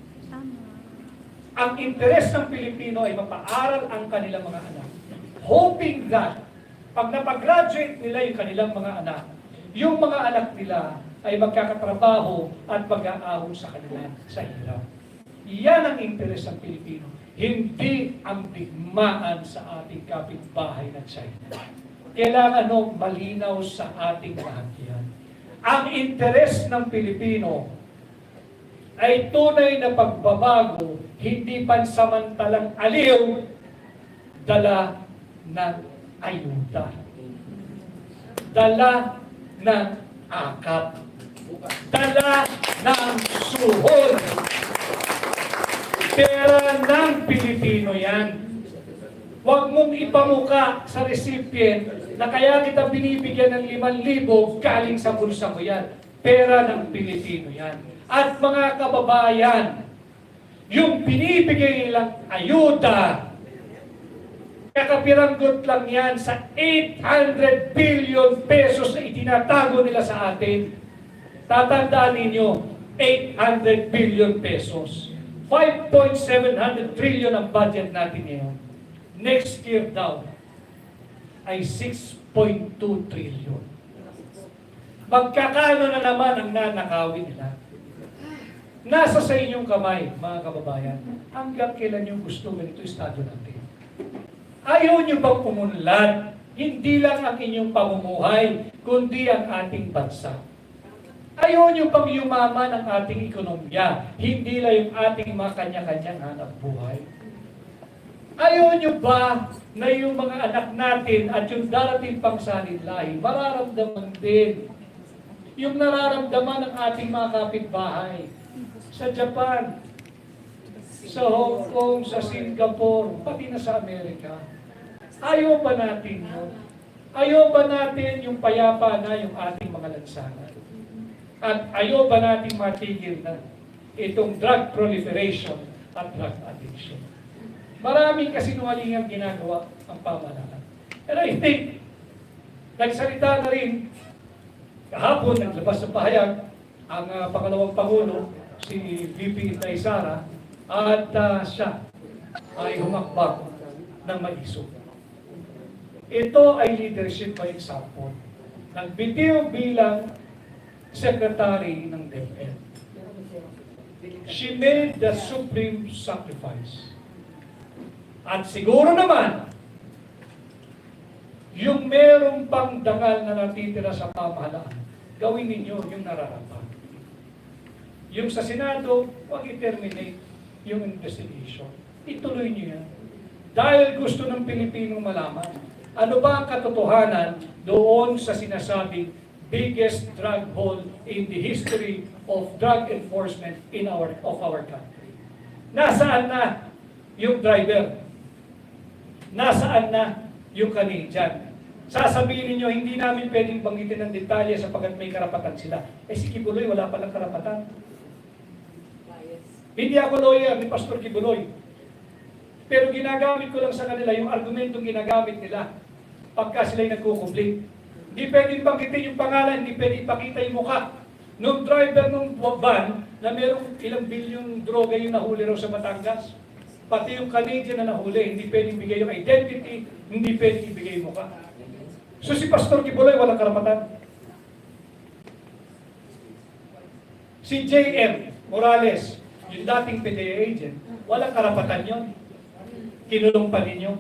Ang interes ng Pilipino ay mapaaral ang kanilang mga anak. Hoping that, pag napag-graduate nila yung kanilang mga anak, yung mga anak nila ay magkakatrabaho at mag-aahon sa kanila sa hirap. Yan ang interes ng Pilipino. Hindi ang digmaan sa ating kapitbahay na China. Kailangan malinaw sa ating lahat yan. ang interes ng Pilipino ay tunay na pagbabago, hindi pansamantalang aliw, dala ng ayuda, dala ng akap, dala ng suhol. Pera ng Pilipino yan. Huwag mong ipamuka sa recipient na kaya kita binibigyan ng 5,000 galing sa bulsa mo yan. Pera ng Pilipino yan. At mga kababayan, yung binibigay nilang ayuda, kakapiranggot lang yan sa 800 billion pesos na itinatago nila sa atin. Tatandaan ninyo, 800 billion pesos. 5.700 trillion ang budget natin ngayon. Next year daw ay 6.2 trillion. Magkakano na naman ang nanakawin nila? Nasa sa inyong kamay, mga kababayan, hanggang kailan yung gusto ganito estado natin. Ayaw nyo bang umunlad? Hindi lang ang inyong pamumuhay, kundi ang ating bansa. Ayaw nyo bang yumaman ang ating ekonomiya, hindi lang yung ating mga kanya-kanyang hanap buhay. Ayaw nyo ba na yung mga anak natin at yung darating pang salinlahi, mararamdaman din yung nararamdaman ng ating mga kapitbahay sa Japan, sa Hong Kong, sa Singapore, pati na sa Amerika. Ayaw ba natin yun? Ayaw ba natin yung payapa na yung ating mga lansangan? At ayaw ba natin matigil na itong drug proliferation at drug addiction? Maraming kasinungalingang ginagawa ang pamahalaan. And I think, nagsalita na rin, kahapon naglabas ng pahayag ang pangalawang Pangulo, si VP Inday Sara, at siya ay humakbang ng maisog. Ito ay leadership by example. Nagbitiw bilang Secretary ng DepEd. She made the supreme sacrifice. At siguro naman, yung merong pang dangal na natitira sa pamahalaan, gawin ninyo yung nararapat. Yung sa Senado, huwag i-terminate yung investigation. Ituloy niyo yan. Dahil gusto ng Pilipinong malaman, ano ba ang katotohanan doon sa sinasabing biggest drug haul in the history of drug enforcement of our country. Nasaan na yung driver? Nasaan na yung Canadian? Sasabihin niyo hindi namin pwedeng banggitin ng detalye sapagkat may karapatan sila. Eh si Kibuloy, wala palang karapatan. Hindi ako lawyer ni Pastor Kibuloy. Pero ginagamit ko lang sa kanila yung argumentong ginagamit nila pagka sila'y nagkukumplit. Hindi pwedeng banggitin yung pangalan, hindi pwedeng ipakita yung mukha. Nung driver ng van na merong ilang bilyong droga yung nahuli raw sa Batangas, pati yung Canadian na nahuli, hindi pwedeng bigay yung identity, hindi pwedeng ibigay yung mukha. So si Pastor Kibuloy walang karapatan. Si J.M. Morales, yung dating PDEA agent, walang karapatan yun. Kinulong pa ninyo.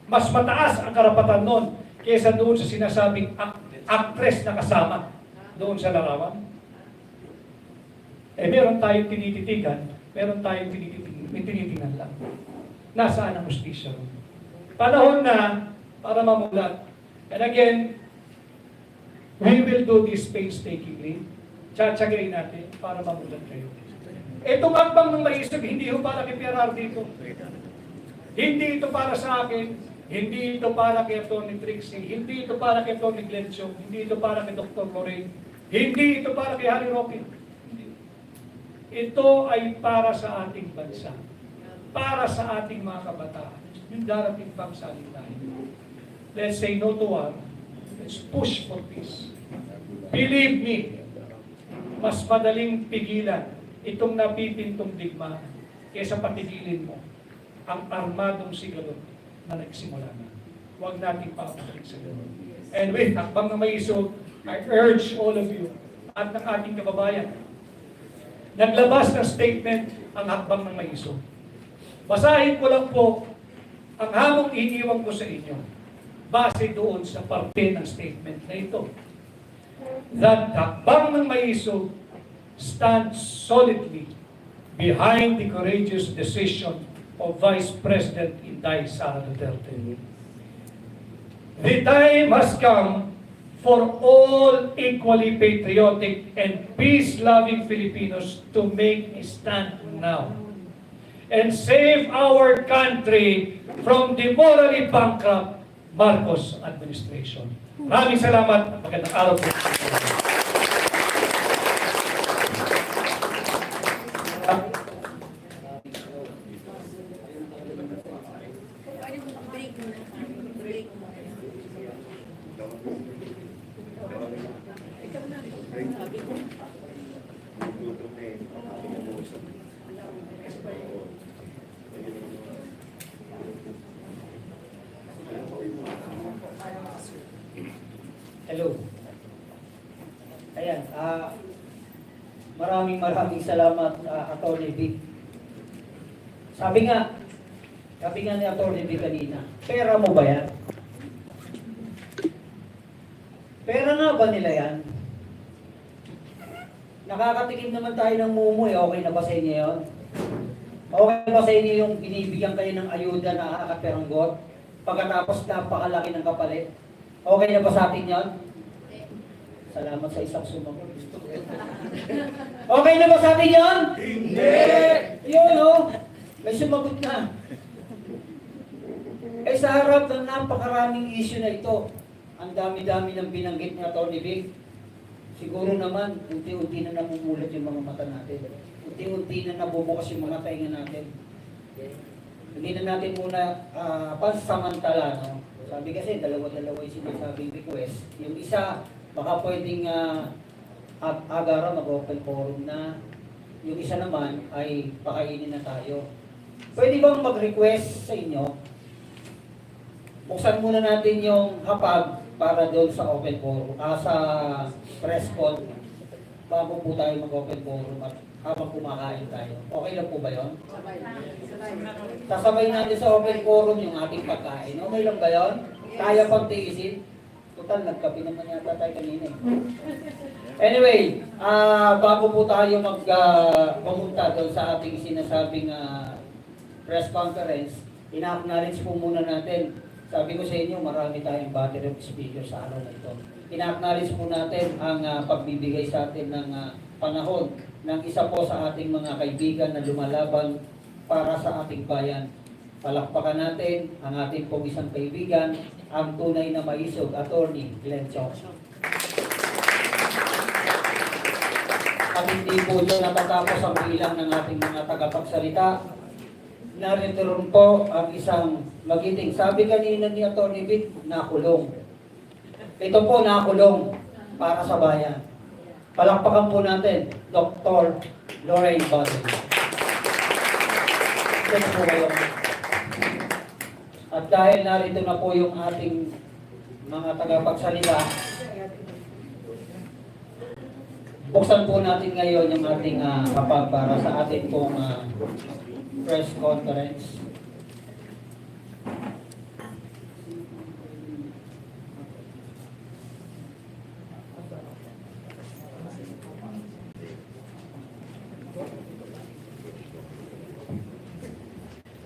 Mas mataas ang karapatan nun kaysa doon sa sinasabing actress na kasama doon sa larawan. Eh meron tayong tinititigan, meron tayong tinitingnan lang. Nasaan ang hustisya ron? Panahon na para mamulat. And again, we will do this painstakingly. Tsatsagayin natin para mamulat kayo. Itong hakbang ng maisip, hindi ho para kay PRR dito. Hindi ito para sa akin. Hindi ito para kay Tony Trixie, hindi ito para kay Tony Glencio, hindi ito para kay Dr. Lorraine, hindi ito para kay Harry Roque. Ito ay para sa ating bansa, para sa ating mga kabataan, yung darating pang salinlahi. Let's say no to war, let's push for peace. Believe me, mas madaling pigilan itong napipintong digmaan kaysa patigilin mo ang armadong sigalot na nagsimula na. Huwag natin papatik sa gano'n. And with hakbang na may isog, I urge all of you at ng ating kababayan, naglabas ng statement ang hakbang ng may isog. Basahin ko lang po ang hamong iniwan ko sa inyo base doon sa parte ng statement na ito. that Hakbang ng Maisog stands solidly behind the courageous decision of Vice President Inday Sara Duterte. The time has come for all equally patriotic and peace-loving Filipinos to make a stand now and save our country from the morally bankrupt Marcos administration. Maraming salamat at magandang araw po. Hello. Ayan, maraming salamat, Atty. Vic. Sabi nga ni Atty. Vic kanina, pera mo ba yan? Pera nga ba nila yan? Nakakatikim naman tayo ng mumu eh, okay na ba sa inyo yun? Okay ba sa inyo yung binibigyan kayo ng ayuda na nakakaperanggot? Pagkatapos napakalaki ng kapalit? Okay na ba sa atin yun? Salamat sa isang sumagot. Gusto ko. Okay na ba sa atin yun? Hindi! Yun oh, may sumagot na. Eh sa harap ng napakaraming issue na ito, ang dami-dami ng binanggit ni Atty. Vic, siguro naman, unti-unti na namumulat yung mga mata natin. Unti-unti na nabubukas yung mga tainga natin. Hindi na natin muna pansamantala, no? Sabi kasi, dalawa-dalawa yung sinasabing request. Yung isa, baka pwedeng agara mag-open forum na. Yung isa naman ay pakainin na tayo. Pwede bang mag-request sa inyo? Buksan muna natin yung hapag para doon sa open forum, sa press con, bago po tayo mag-open forum at habang kumakain tayo. Okay lang po ba yun? Sasabay natin sa open forum yung ating pagkain. Okay lang ba yun? Kaya pang tiisin? Total, nagkapi naman yata tayo kanina. Anyway, bago po tayo pumunta doon sa ating sinasabing press conference, ina-acknowledge po muna natin. Sabi ko sa inyo, marami tayong battery of speakers sa araw na ito. Ina-acknowledge po natin ang pagbibigay sa atin ng panahon ng isa po sa ating mga kaibigan na lumalaban para sa ating bayan. Palakpakan natin ang ating pong isang kaibigan, ang tunay na maisog, Atty. Glenn Chong. At hindi po ito natatapos ang bilang ng ating mga tagapagsalita. Narito rin po ang isang magiting. Sabi kanina ni Atty. Vic, nakulong. Ito po nakulong para sa bayan. Palakpakan po natin, Dr. Lorraine Baden. Ito po kayo. At dahil narito na po yung ating mga tagapagsalita, buksan po natin ngayon yung ating kapag para sa ating pong press conference.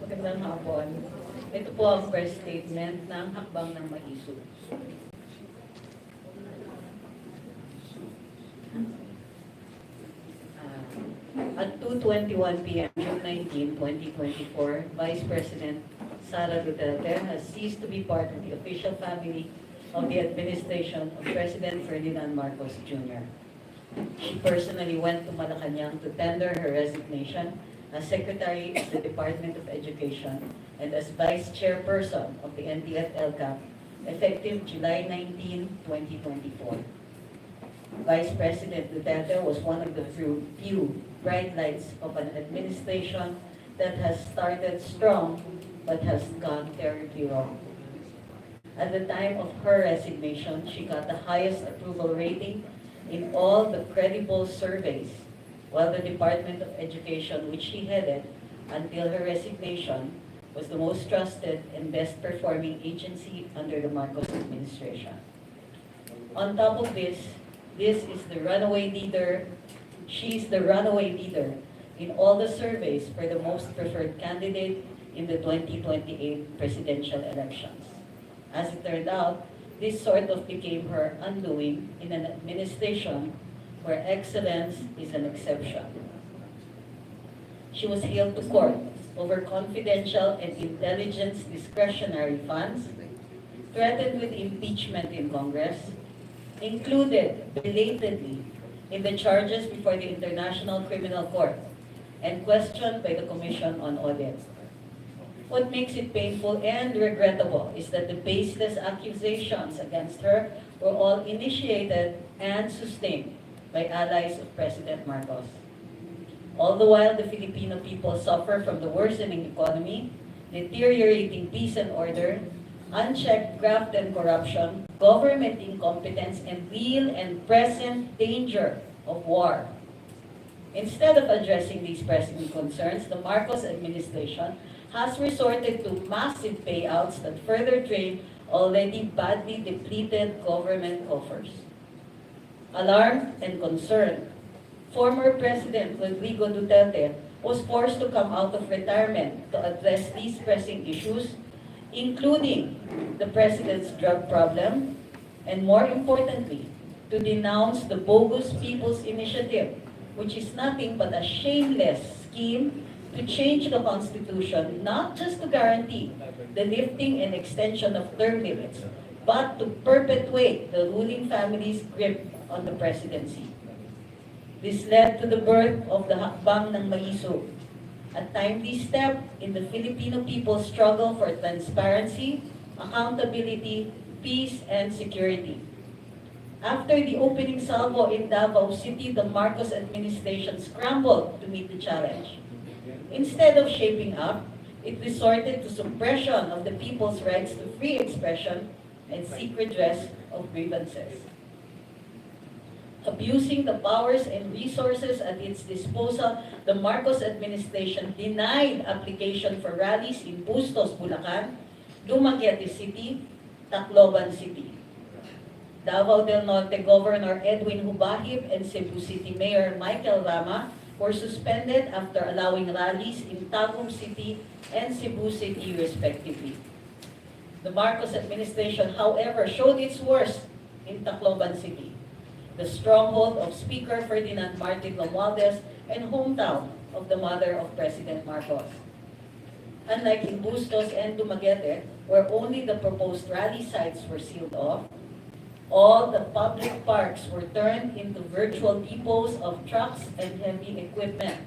Magandang hapon. Ito po ang first statement ng Hakbang ng Maisog. At 2:21 p.m. June 19, 2024, Vice President Sara Duterte has ceased to be part of the official family of the administration of President Ferdinand Marcos Jr. She personally went to Malacanang to tender her resignation as Secretary of the Department of Education and as Vice Chairperson of the NDF-LCAP effective July 19, 2024. Vice President Duterte was one of the few bright lights of an administration that has started strong but has gone terribly wrong. At the time of her resignation, she got the highest approval rating in all the credible surveys, while the Department of Education, which she headed until her resignation, was the most trusted and best performing agency under the Marcos administration. On top of this, This is the runaway leader. She's the runaway leader in all the surveys for the most preferred candidate in the 2028 presidential elections. As it turned out, this sort of became her undoing in an administration where excellence is an exception. She was hailed to court over confidential and intelligence discretionary funds, threatened with impeachment in Congress, included belatedly in the charges before the International Criminal Court, and questioned by the Commission on Audit. What makes it painful and regrettable is that the baseless accusations against her were all initiated and sustained by allies of President Marcos. All the while, the Filipino people suffer from the worsening economy, deteriorating peace and order, unchecked graft and corruption, government incompetence, and real and present danger of war. Instead of addressing these pressing concerns, the Marcos administration has resorted to massive payouts that further drain already badly depleted government coffers. Alarmed and concerned, former President Rodrigo Duterte was forced to come out of retirement to address these pressing issues, including the President's drug problem, and more importantly, to denounce the bogus People's Initiative, which is nothing but a shameless scheme to change the Constitution, not just to guarantee the lifting and extension of term limits, but to perpetuate the ruling family's grip on the presidency. This led to the birth of the Hakbang ng Maisog, a timely step in the Filipino people's struggle for transparency, accountability, peace, and security. After the opening salvo in Davao City, the Marcos administration scrambled to meet the challenge. Instead of shaping up, it resorted to suppression of the people's rights to free expression and seek redress of grievances. Abusing the powers and resources at its disposal, the Marcos administration denied application for rallies in Bustos, Bulacan, Dumaguete City, Tacloban City. Davao del Norte Governor Edwin Hubahib and Cebu City Mayor Michael Rama were suspended after allowing rallies in Tagum City and Cebu City respectively. The Marcos administration, however, showed its worst in Tacloban City, the stronghold of Speaker Ferdinand Martin Romualdez and hometown of the mother of President Marcos. Unlike in Bustos and Dumaguete, where only the proposed rally sites were sealed off, all the public parks were turned into virtual depots of trucks and heavy equipment.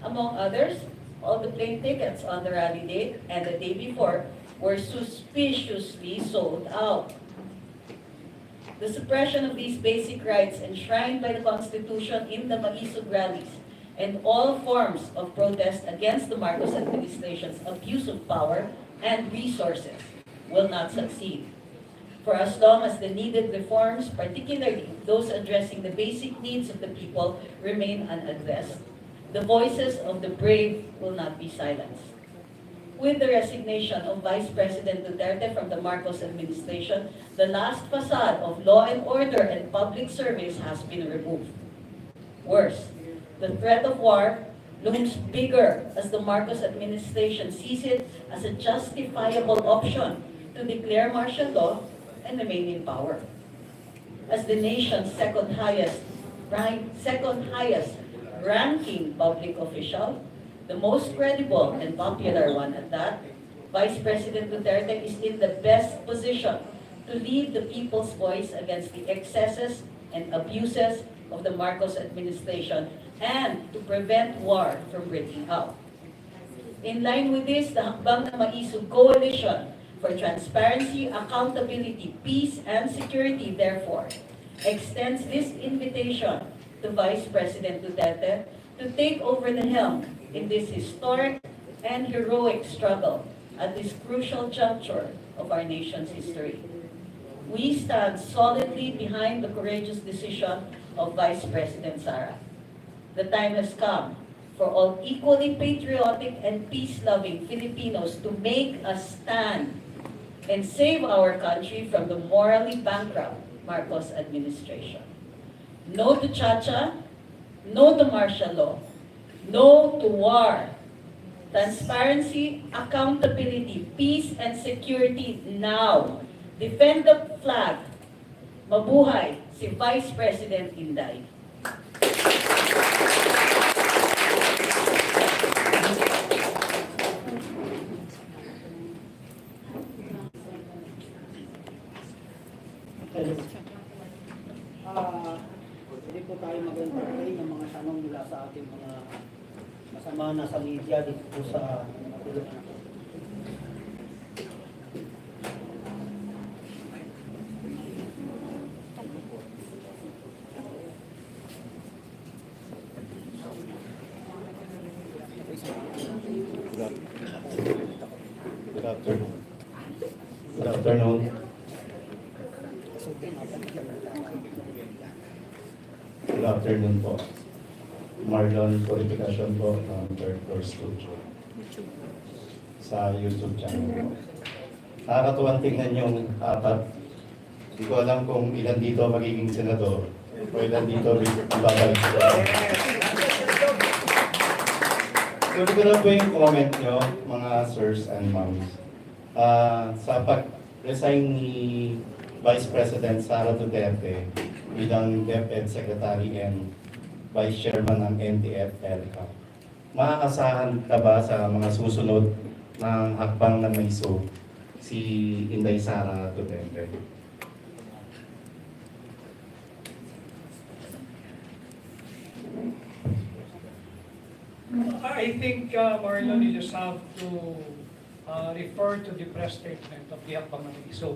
Among others, all the plane tickets on the rally date and the day before were suspiciously sold out. The suppression of these basic rights enshrined by the Constitution in the Maisog rallies and all forms of protest against the Marcos administration's abuse of power and resources will not succeed. For as long as the needed reforms, particularly those addressing the basic needs of the people, remain unaddressed, the voices of the brave will not be silenced. With the resignation of Vice President Duterte from the Marcos administration, the last facade of law and order and public service has been removed. Worse, the threat of war looms bigger as the Marcos administration sees it as a justifiable option to declare martial law and remain in power. As the nation's second highest ranking public official, the most credible and popular one at that, Vice President Duterte is in the best position to lead the people's voice against the excesses and abuses of the Marcos administration and to prevent war from breaking out. In line with this, the Hakbang ng Maisog Coalition for Transparency, Accountability, Peace, and Security, therefore, extends this invitation to Vice President Duterte to take over the helm in this historic and heroic struggle at this crucial juncture of our nation's history. We stand solidly behind the courageous decision of Vice President Sara. The time has come for all equally patriotic and peace-loving Filipinos to make a stand and save our country from the morally bankrupt Marcos administration. No to Chacha, no to martial law, no to war. Transparency, accountability, peace and security now. Defend the flag. Mabuhay si Vice President Inday. Hello. Hindi po tayo mag-entertain ng mga tanong mula sa ating mga kasama na sa media dito po sa Pilipinas. Good afternoon. Good afternoon. Good afternoon po. Marlon Purificacion po ng Third Floor Studio sa YouTube channel po. Nakakatuwang tingnan yung apat. Hindi ko alam kung ilan dito magiging senador o ilan dito ibabalik ko. Tuloy ko lang po yung comment nyo, mga sirs and moms. Sa pag-resign ni Vice President Sara Duterte bilang DepEd Secretary and Vice Chairman ng NTF-ELCA, makakasahan ka ba sa mga susunod ng hakbang na may si Inday Sara Duterte? I think, Marlon, you just have to refer to the press statement of the Hakbang Mangiso.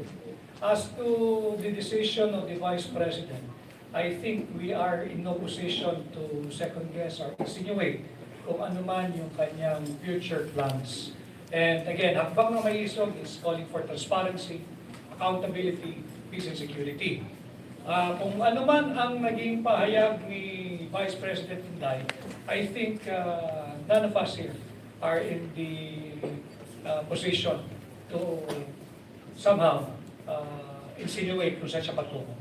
As to the decision of the Vice President, I think we are in no position to second guess or insinuate kung ano man yung kanyang future plans. And again, Hakbang Mangiso is calling for transparency, accountability, peace and security. Kung ano man ang naging pahayag ni Vice President Inday, I think none of us here are in the position to somehow insinuate kung saan siya patungo.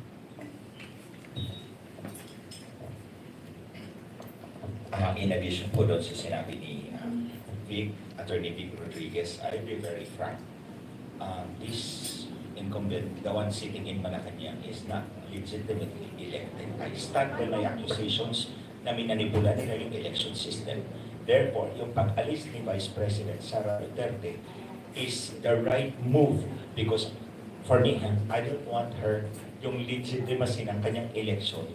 In addition po doon sa sinabi ni Attorney Vic Rodriguez, I'll be very frank. This incumbent, the one sitting in Malacanang, is not legitimately elected. I stand by my accusations na minanipula nila yung election system. Therefore, yung pag-alis ni Vice President Sara Duterte is the right move because for me, I don't want her, yung legitimacy ng kanyang election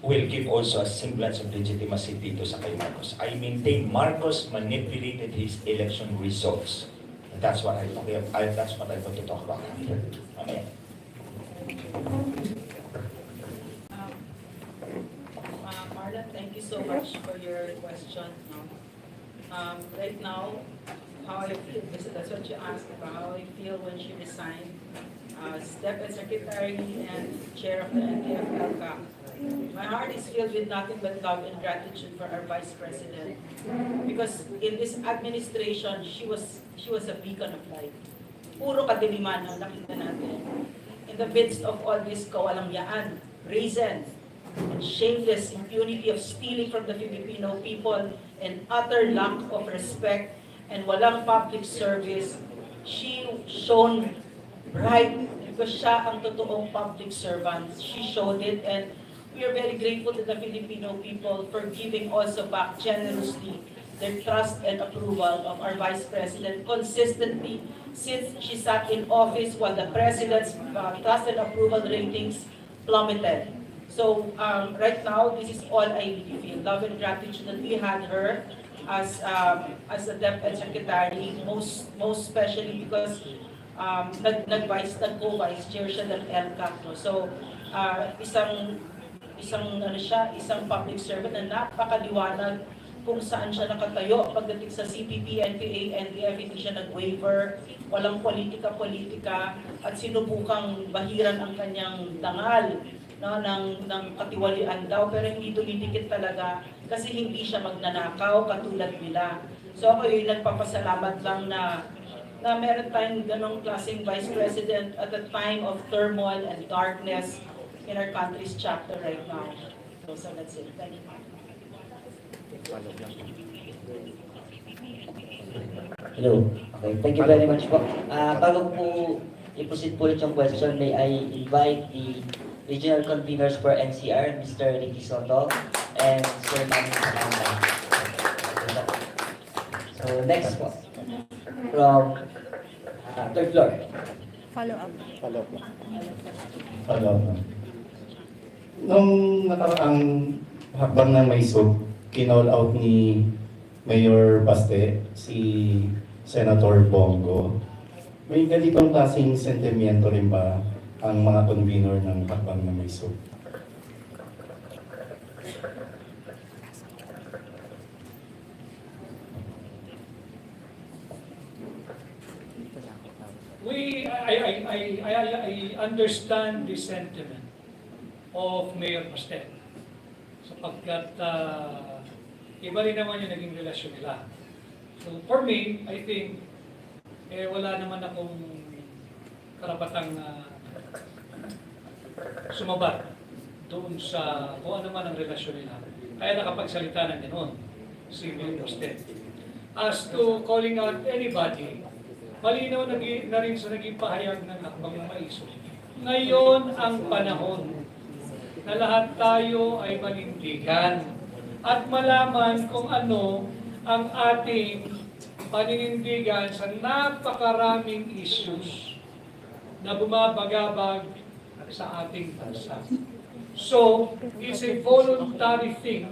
will give also a semblance of legitimacy dito sa kay Marcos. I maintain Marcos manipulated his election results. That's what I that's what I want to talk about after. Amen. Marlon, thank you so much for your question. Right now, how I feel, that's what you asked about, how I feel when she resigned as Deputy Secretary and Chair of the NTF-ELCA. My heart is filled with nothing but love and gratitude for our Vice President. Because in this administration, she was a beacon of light. Puro kadiliman ang nakita natin. In the midst of all this kawalangyaan, brazen, and shameless impunity of stealing from the Filipino people and utter lack of respect and walang public service, she shone bright because siya ang totoong public servant. She showed it, and we are very grateful to the Filipino people for giving also back generously their trust and approval of our Vice President consistently since she sat in office while the President's trust and approval ratings plummeted. So right now, this is all I really feel. Love and gratitude that we had her as a DepEd Secretary, most especially because nag-co-vice chair siya ng ELCA. No? So isang public servant na napakaliwanag kung saan siya nakatayo pagdating sa CPP, NPA, NDF, hindi siya nag-waiver, walang politika-politika, at sinubukang bahiran ang kanyang dangal ng katiwalian daw, pero hindi dumidikit talaga kasi hindi siya magnanakaw katulad nila. So ako yung nagpapasalamat lang na meron tayong ganong klaseng Vice President at a time of turmoil and darkness in our country's chapter right now. So that's it. Thank you. Hello. Okay, thank you very much po. Bago po i-proceed po ulit yung question, may I invite the regional conveners for NCR, Mr. Ricky Soto and Sir Manny Sakanda. So next po, from third floor. Follow up. Nung nakaraang hakbang ng Maisog, kinall out ni Mayor Baste, si Senator Bongo. May ganitong klaseng sentimiento rin ba ang mga convener ng hakbang ng Maisog? I understand the sentiment of Mayor Pastel. Sapagkat iba rin naman yung naging relasyon nila. So for me, I think, wala naman akong karapatang sumabat doon sa kung ano man ang relasyon nila. Kaya nakapagsalita na ganoon si Mayor Pastel. As to calling out anybody, malinaw na rin sa naging pahayag ng Hakbang ng Maisog. Ngayon ang panahon na lahat tayo ay manindigan at malaman kung ano ang ating paninindigan sa napakaraming issues na bumabagabag sa ating bansa. So, it's a voluntary thing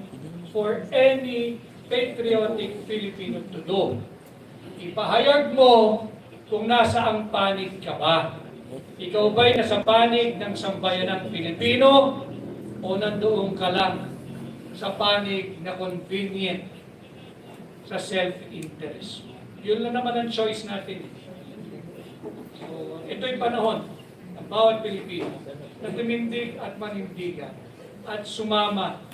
for any patriotic Filipino to do. Ipahayag mo kung nasaang panig ka ba. Ikaw ba'y nasa panig ng sambayanang Pilipino o nandoon ka lang sa panig na convenient sa self-interest? Yun lang naman ang choice natin. So, ito'y panahon ng bawat Pilipino na tumindig at manindigan at sumama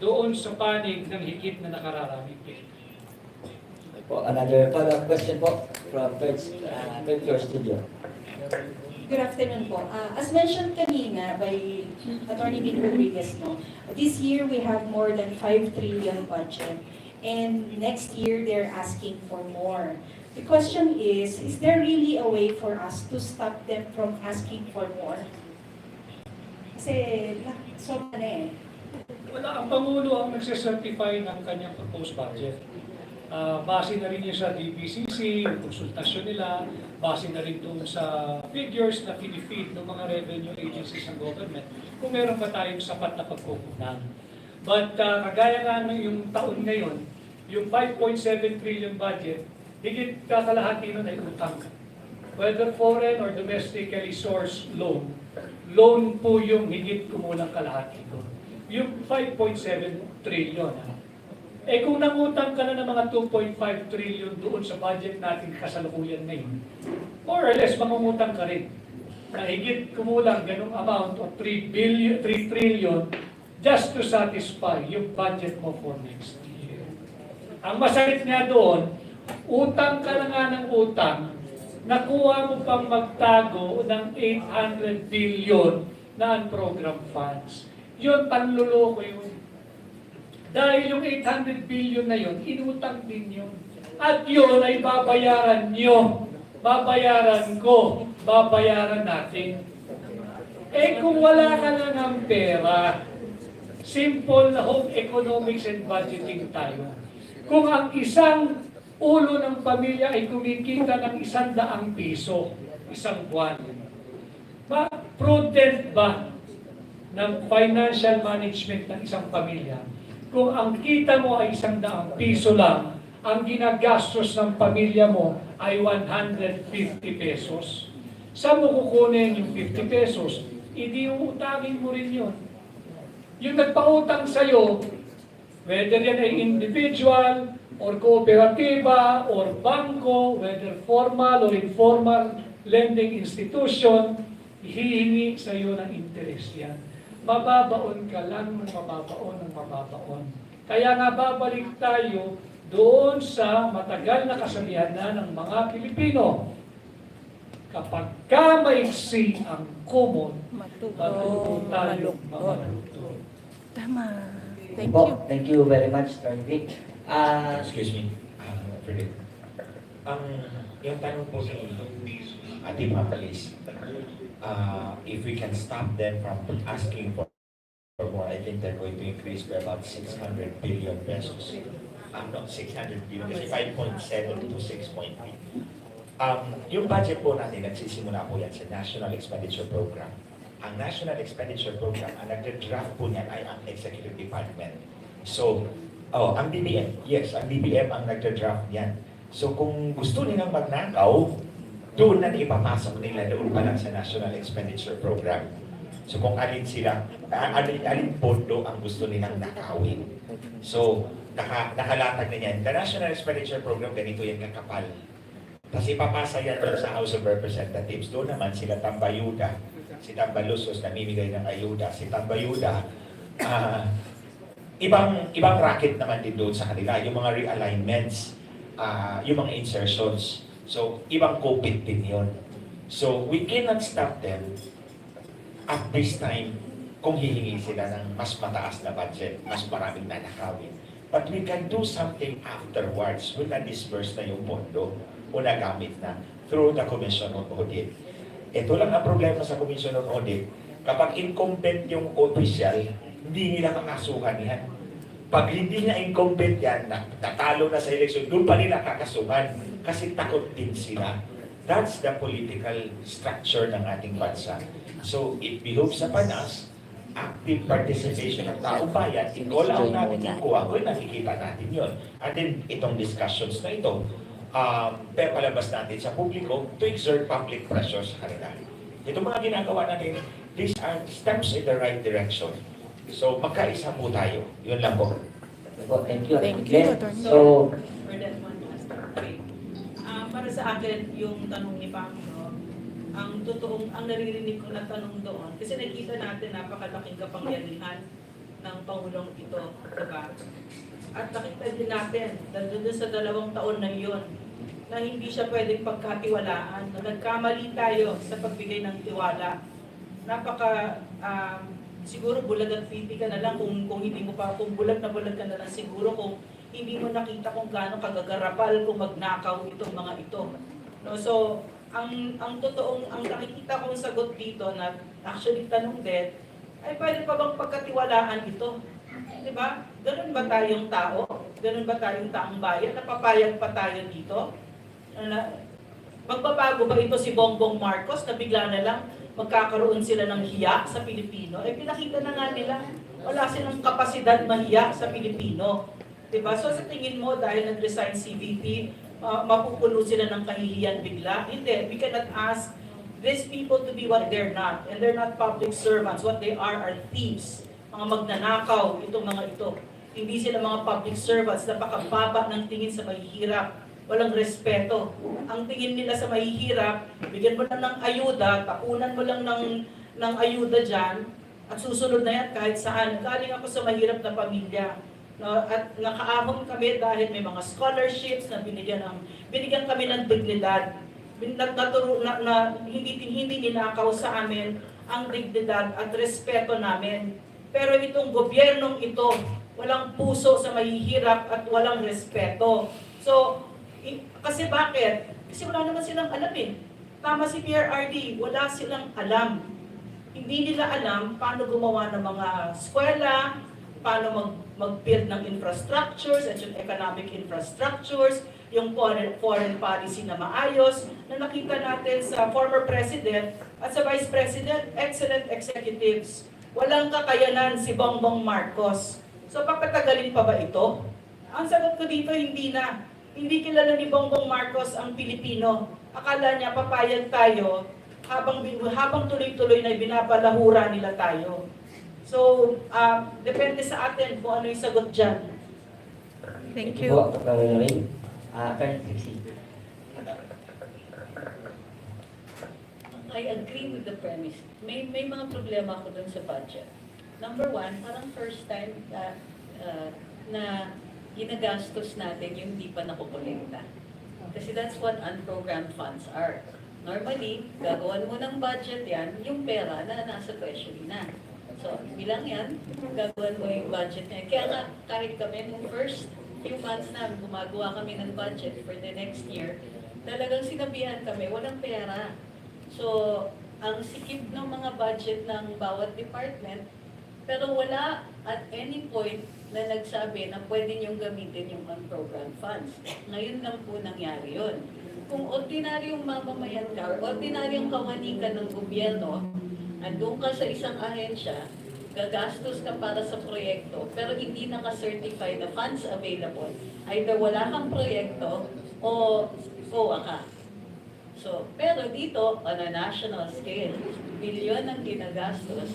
doon sa panig ng higit na nakararaming Pilipino. Po, another follow-up question po from third floor studio. Good afternoon po. As mentioned kanina by Attorney Vin Rodriguez, no, this year we have more than 5 trillion budget. And next year they're asking for more. The question is there really a way for us to stop them from asking for more? Kasi, so ano Wala, ang Pangulo ang nagsicertify ng kanyang proposed budget. Base na rin niya sa DBCC, yung konsultasyon nila, base na rin doon sa figures na pinifeed ng mga revenue agencies ng government, kung meron pa tayong sapat na pagkukunan. But kagaya nga ng yung taon ngayon, yung 5.7 trillion budget, higit kakalahati nun ay utang. Whether foreign or domestically sourced loan po yung higit kumulang kalahati doon. Yung 5.7 trillion. Kung nangutang ka na ng mga 2.5 trillion doon sa budget natin kasalukuyan ngayon, more or less mangungutang ka rin na higit kumulang ganung amount of 3 trillion just to satisfy yung budget mo for next year. Ang masakit nga doon, utang ka na nga ng utang, nakuha mo pang magtago ng 800 billion na unprogrammed funds. Yun, panluloko yun. Dahil yung 800 billion na yun, inutang din yun. At yun ay babayaran nyo, babayaran ko, babayaran natin. Kung wala ka na ng pera, simple na home economics and budgeting tayo. Kung ang isang ulo ng pamilya ay kumikita ng 100 piso, isang buwan, prudent ba ng financial management ng isang pamilya kung ang kita mo ay 100 piso lang, ang ginagastos ng pamilya mo ay 150 pesos? Saan mo kukunin yung 50 pesos? Hindi uutangin mo rin yun. Yung nagpautang sa'yo, whether yan ay individual, or kooperatiba, or bangko, whether formal or informal lending institution, hihingi sa'yo ng interest yan. Mababaon ka lang ng mababaon. Kaya nga babalik tayo doon sa matagal na kasabihan na ng mga Pilipino. kapag maiksi ang kumot, matututan yung mga malutod. Tama. Thank Po, you. thank you very much, Attorney Vic. Excuse me, Frederick. Yung tanong po sa ating mga police, if we can stop them from asking for more, I think they're going to increase by about 600 billion pesos. Not 600 billion, kasi 5.7 to 6.3. Yung budget po natin, nagsisimula po yan sa National Expenditure Program. Ang National Expenditure Program, ang nag-draft po niyan ay ang Executive Department. So, ang DBM, yes, ang DBM ang nag-draft niyan. So, kung gusto nilang magnakaw, doon na ipapasok nila doon pa lang sa National Expenditure Program. So, kung alin sila, alin pondo ang gusto nilang nakawin. So, nakalatag na yan. The National Expenditure Program, ganito yan kakapal. Tapos ipapasa yan doon sa House of Representatives. Doon naman sila Tambayuda, si Tambalusos namimigay ng ayuda, si Tambayuda, ibang racket naman din doon sa kanila, yung mga realignments, yung mga insertions. So, ibang kopit din yun. So, we cannot stop them at this time kung hihingi sila ng mas mataas na budget, mas maraming nanakawin. But we can do something afterwards when na-disperse na yung pondo o nagamit na through the Commission on Audit. Ito lang ang problema sa Commission on Audit. Kapag incumbent yung official, hindi nila kakasuhan yan. Pag hindi na incumbent yan, natalo na sa eleksyon, doon pa nila kakasuhan kasi takot din sila. That's the political structure ng ating bansa. So it behooves upon us, active participation ng taong bayan, in-call out natin yung kuha ko, nakikita natin yun. And then itong discussions na ito, palabas natin sa publiko to exert public pressure sa kanila. Itong mga ginagawa natin, these are steps in the right direction. So magkaisa po tayo. Yun lang po. Thank you. Thank you, Again, Attorney. so, For that one last okay. Para sa akin, yung tanong ni Pam, no, ang naririnig ko na tanong doon, kasi nakita natin napakalaking kapangyarihan ng Pangulong ito, diba? At nakita din natin, doon sa 2 taon na yun, na hindi siya pwedeng pagkatiwalaan, na nagkamali tayo sa pagbigay ng tiwala. Siguro bulag at pipi ka na lang kung hindi mo pa, kung bulag na bulag ka na lang siguro kung hindi mo nakita kung gaano kagagarapal kung magnakaw itong mga ito. No, so, ang nakikita kong sagot dito na actually tanong din, ay pwede pa bang pagkatiwalaan ito? Diba? Ganun ba tayong tao? Ganun ba tayong taong bayan? Napapayag pa tayo dito? Magbabago ba ito si Bongbong Marcos na bigla na lang magkakaroon sila ng hiya sa Pilipino? Eh pinakita na nga nila, wala silang kapasidad mahiya sa Pilipino. Diba? So sa tingin mo, dahil nag-resign si VP, mapupuno sila ng kahihiyan bigla? Hindi, we cannot ask these people to be what they're not. And they're not public servants. What they are thieves. Mga magnanakaw, itong mga ito. Hindi sila mga public servants, napakababa ng tingin sa mahihirap. Walang respeto. Ang tingin nila sa mahihirap, bigyan mo lang ng ayuda, tapunan mo lang ng ayuda dyan, at susunod na yan kahit saan. Galing ako sa mahirap na pamilya. No, at nakaahon kami dahil may mga scholarships na binigyan kami ng dignidad. Hindi ninakaw sa amin ang dignidad at respeto namin. Pero itong gobyernong ito, walang puso sa mahihirap at walang respeto. So, kasi bakit? Kasi wala naman silang alam eh. Tama si PRRD, wala silang alam. Hindi nila alam paano gumawa ng mga eskwela, paano mag-build ng infrastructures at yung economic infrastructures, yung foreign policy na maayos, na nakita natin sa former president at sa vice president, excellent executives. Walang kakayanan si Bongbong Marcos. So papatagalin pa ba ito? Ang sagot ko dito, hindi na. Hindi kilala ni Bongbong Marcos ang Pilipino. Akala niya papayag tayo habang tuloy-tuloy na binapalahura nila tayo. So, depende sa atin kung ano yung sagot dyan. Thank po, you. Attorney Ray. Attorney Trixie. I agree with the premise. May mga problema ako dun sa budget. Number one, parang first time na ginagastos natin yung hindi pa nakukolekta. Kasi that's what unprogrammed funds are. Normally, gagawan mo ng budget yan, yung pera na nasa treasury na. So, bilang yan, gagawan mo yung budget niya. Kaya nga, kahit kami nung first few months na gumagawa kami ng budget for the next year, talagang sinabihan kami, walang pera. So, ang sikip ng mga budget ng bawat department, pero wala at any point na nagsabi na pwede niyong gamitin yung on-program funds. Ngayon lang po nangyari yun. Kung ordinaryong mamamayan ka, or ordinaryong kawani ka ng gobyerno, andun ka sa isang ahensya, gagastos ka para sa proyekto, pero hindi naka-certify na funds available, either wala kang proyekto o COA ka. So, pero dito, on a national scale, bilyon ang ginagastos,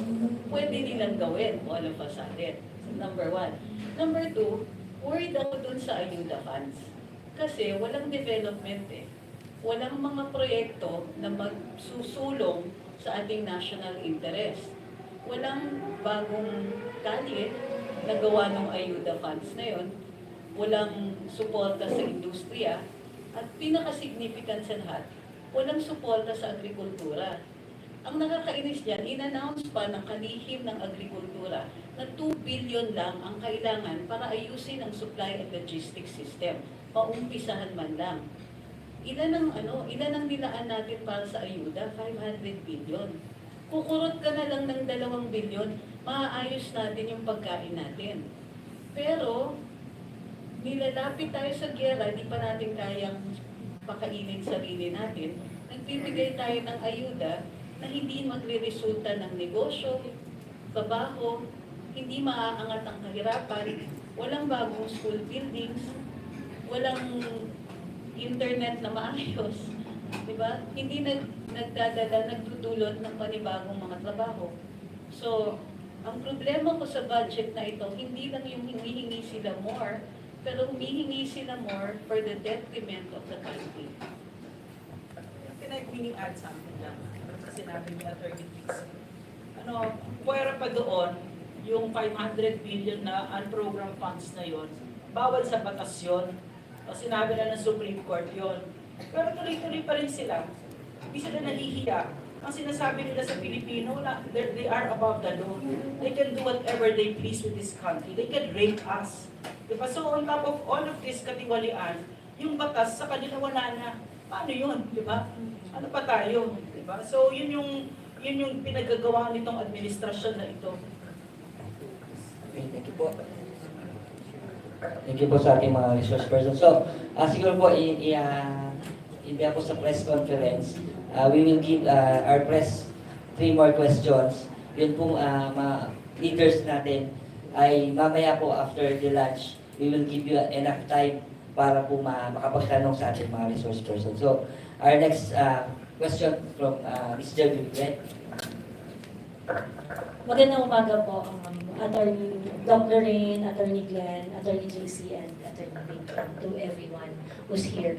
pwede nilang gawin all of a sudden. Number one. Number two, worried ako dun sa ayuda funds. Kasi walang development eh. Walang mga proyekto na magsusulong sa ating national interest. Walang bagong kalye na gawa ng ayuda funds na yon. Walang suporta sa industriya. At pinaka-significant sa lahat, walang suporta sa agrikultura. Ang nakakainis dyan, in-announce pa ng kalihim ng agrikultura na 2 billion lang ang kailangan para ayusin ang supply and logistics system. Paumpisahan man lang. Ilan ang nilaan natin para sa ayuda? 500 billion. Kukurot ka na lang ng 2 billion, maaayos natin yung pagkain natin. Pero, nilalapit tayo sa giyera, di pa natin kayang pakainin sarili natin, nagbibigay tayo ng ayuda na hindi magre-resulta ng negosyo, trabaho, hindi maaangat ang kahirapan, walang bagong school buildings, walang internet na maayos, di ba? Hindi nagdudulot ng panibagong mga trabaho. So, ang problema ko sa budget na ito, hindi lang yung hinihingi sila more, pero humihingi sila more for the detriment of the country. Can I really add something lang? Sa sinabi ni Attorney Fix. Pwera pa doon, yung 500 billion na unprogrammed funds na yon, bawal sa batas yun. O sinabi na ng Supreme Court yon. Pero tuloy-tuloy pa rin sila. Hindi sila nahihiya. Ang sinasabi nila sa Pilipino, na they are above the law. They can do whatever they please with this country. They can rape us. Diba? So on top of all of this katiwalian, yung batas sa kanila wala na. Paano yun? Diba? Ano pa tayo? Diba? So yun yung pinagagawa nitong administrasyon na ito. Okay, thank you po. Thank you po sa ating mga resource persons. So, siguro po, po sa press conference, we will give our press 3 more questions. Yun pong mga leaders natin ay mamaya po after the lunch, we will give you enough time para po makapagtanong sa ating mga resource persons. So, our next question from Ms. Jerry. Magandang umaga po, Attorney Dr. Rain, Attorney Glenn, Attorney JC, and Attorney Vic, to everyone who's here.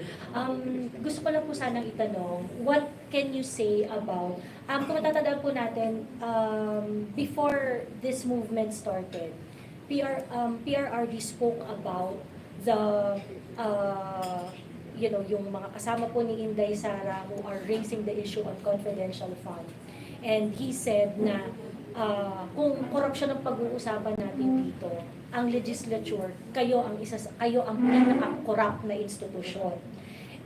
Gusto ko lang po sanang itanong, what can you say about, kung matatandaan po natin, before this movement started, PRRD spoke about the, yung mga kasama po ni Inday Sara who are raising the issue on confidential fund. And he said na kung korupsyon ang pag-uusapan natin dito, ang legislature, kayo ang pinaka-corrupt na institusyon.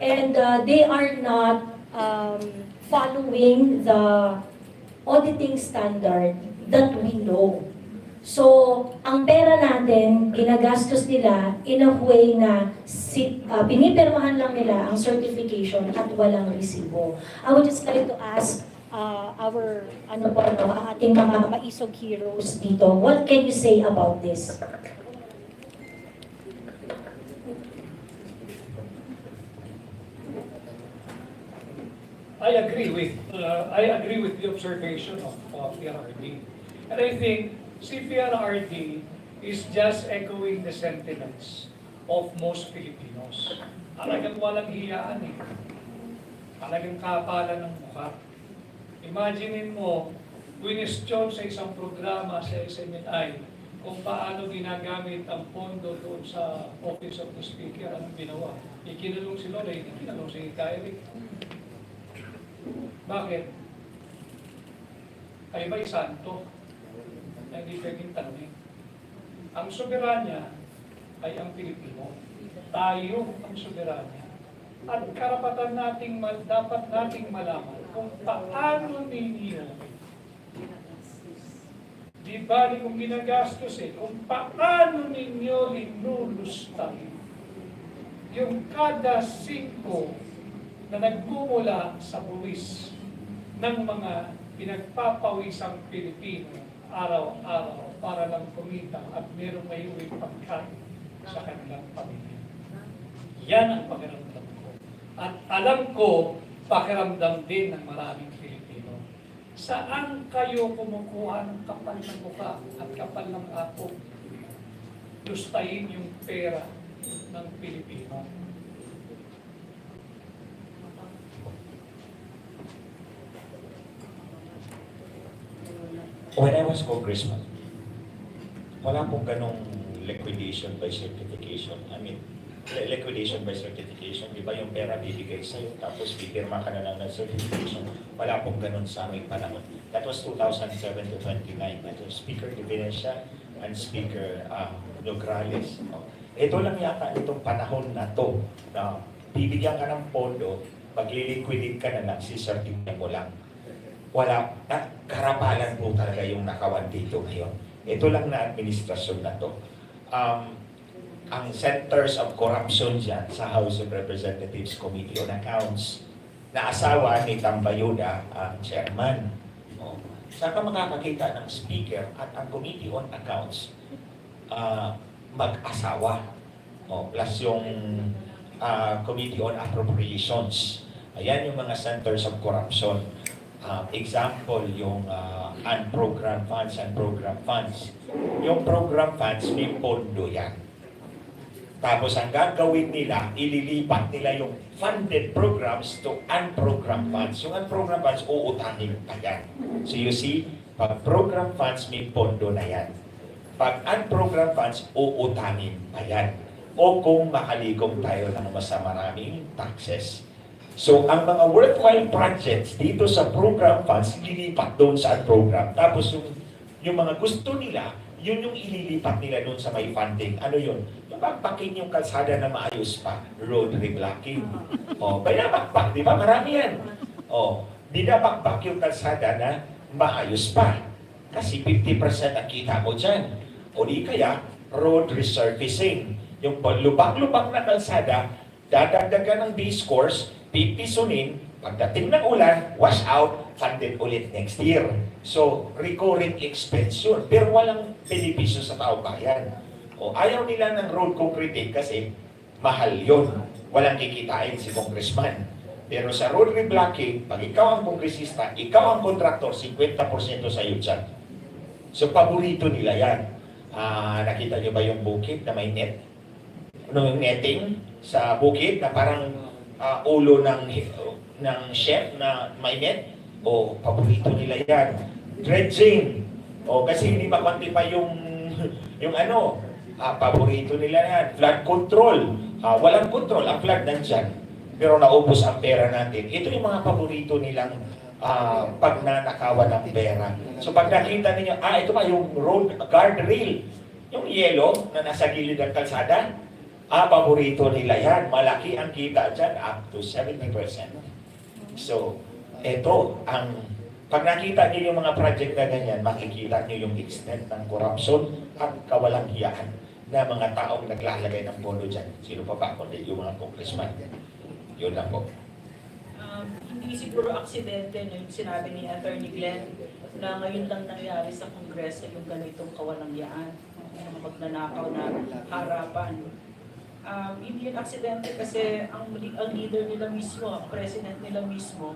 And they are not following the auditing standard that we know. So, ang pera natin, ginagastos nila in a way na pinipirmahan lang nila ang certification at walang resibo. I would just like to ask ating mga maisog heroes dito, what can you say about this? I agree with the observation of PRRD. And I think CPRRD is just echoing the sentiments of most Filipinos. Talagang walang hiyaan eh. Talagang kapalan ng mukha. Imaginein mo, winestyon sa isang programa sa SMNI kung paano ginagamit ang pondo doon sa Office of the Speaker, anong ginawa. Ikinulong si Lola, hindi kinulong si Kyrie. Bakit? Kayo ba'y santo? Na hindi pwedeng tanongin. Ang soberanya ay ang Pilipino. Tayo ang soberanya. At karapatan dapat nating malaman kung paano ninyo, di ba kung ginagastos kung paano ninyo linulustahin yung kada 5 na nagmumula sa buwis ng mga pinagpapawisang Pilipino araw-araw para lang kumita at merong may uwing pagkain sa kanilang pamilya. Yan ang pakiramdam ko. At alam ko, pakiramdam din ng maraming Pilipino. Saan kayo kumukuha ng kapal ng mukha at kapal ng apo? Lustahin yung pera ng Pilipino. When I was congressman, wala pong ganong liquidation by certification. I mean, liquidation by certification, di ba yung pera bibigay sa'yo, tapos pipirma ka na lang ng certification. Wala pong ganon sa aming panahon. That was 2007 to 29. That was Speaker Divinencia and Speaker Nograles. Ito lang yata itong panahon na to na bibigyan ka ng pondo, pag-liquidate ka na lang, si-certify mo lang. Wala, karapalan po talaga yung nakawan dito ngayon. Ito lang na administrasyon na to. Ang Centers of Corruption dyan sa House of Representatives Committee on Accounts, na asawa ni Tambayuda, ang chairman. Saan ka makakakita ng speaker at ang Committee on Accounts mag-asawa? Plus yung Committee on Appropriations. Ayan yung mga Centers of Corruption. Example, yung unprogrammed funds and program funds. Yung program funds, may pondo yan. Tapos ang gagawin nila, ililipat nila yung funded programs to unprogrammed funds. Yung unprogrammed funds, uutangin pa yan. So you see, pag program funds, may pondo na yan. Pag unprogrammed funds, uutangin pa yan. O kung makaligom tayo ng mas maraming taxes. So, ang mga worthwhile projects dito sa program funds, lilipat doon sa program. Tapos, yung mga gusto nila, yun yung ililipat nila doon sa may funding. Ano yun? Yung bakbakin yung kalsada na maayos pa. Road reblocking. Binabakbak, di ba? Marami yan. Binabakbak yung kalsada na maayos pa. Kasi 50% ang kita mo dyan. O di kaya, road resurfacing. Yung lubak-lubak na kalsada, dadagdagan ng base course, pipisunin, pagdating ng ulan, wash out, funded ulit next year. So, recurring expense yun. Pero walang benepisyo sa tao bayan. Ayaw nila ng road concreting kasi mahal yun. Walang kikitain si congressman. Pero sa road reblocking, pag ikaw ang kongresista, ikaw ang kontraktor, 50% sa iyo dyan. So, paborito nila yan. Nakita niyo ba yung bukid na may net? Yung netting sa bukid na parang ulo ng chef na may net, paborito nila yan. Dredging, kasi hindi ma-quantify yung paborito nila yan. Flood control, walang control, ang flood nandyan, pero naubos ang pera natin. Ito yung mga paborito nilang pagnanakawan ng pera. So pag nakita ninyo, ito pa yung road guardrail, yung yellow na nasa gilid ng kalsada, paborito nila yan. Malaki ang kita dyan, up to 70%. So, ito, pag nakita niyo yung mga project na ganyan, makikita niyo yung extent ng corruption at kawalang hiyaan na mga taong naglalagay ng pondo dyan. Sino pa ba? Kundi yung mga congressman. Yun lang po. Hindi siguro aksidente yung sinabi ni Attorney Glenn na ngayon lang nangyari sa Kongreso yung ganitong kawalang hiyaan, yung magnanakaw na harapan. Hindi yun aksidente kasi ang leader nila mismo, ang president nila mismo,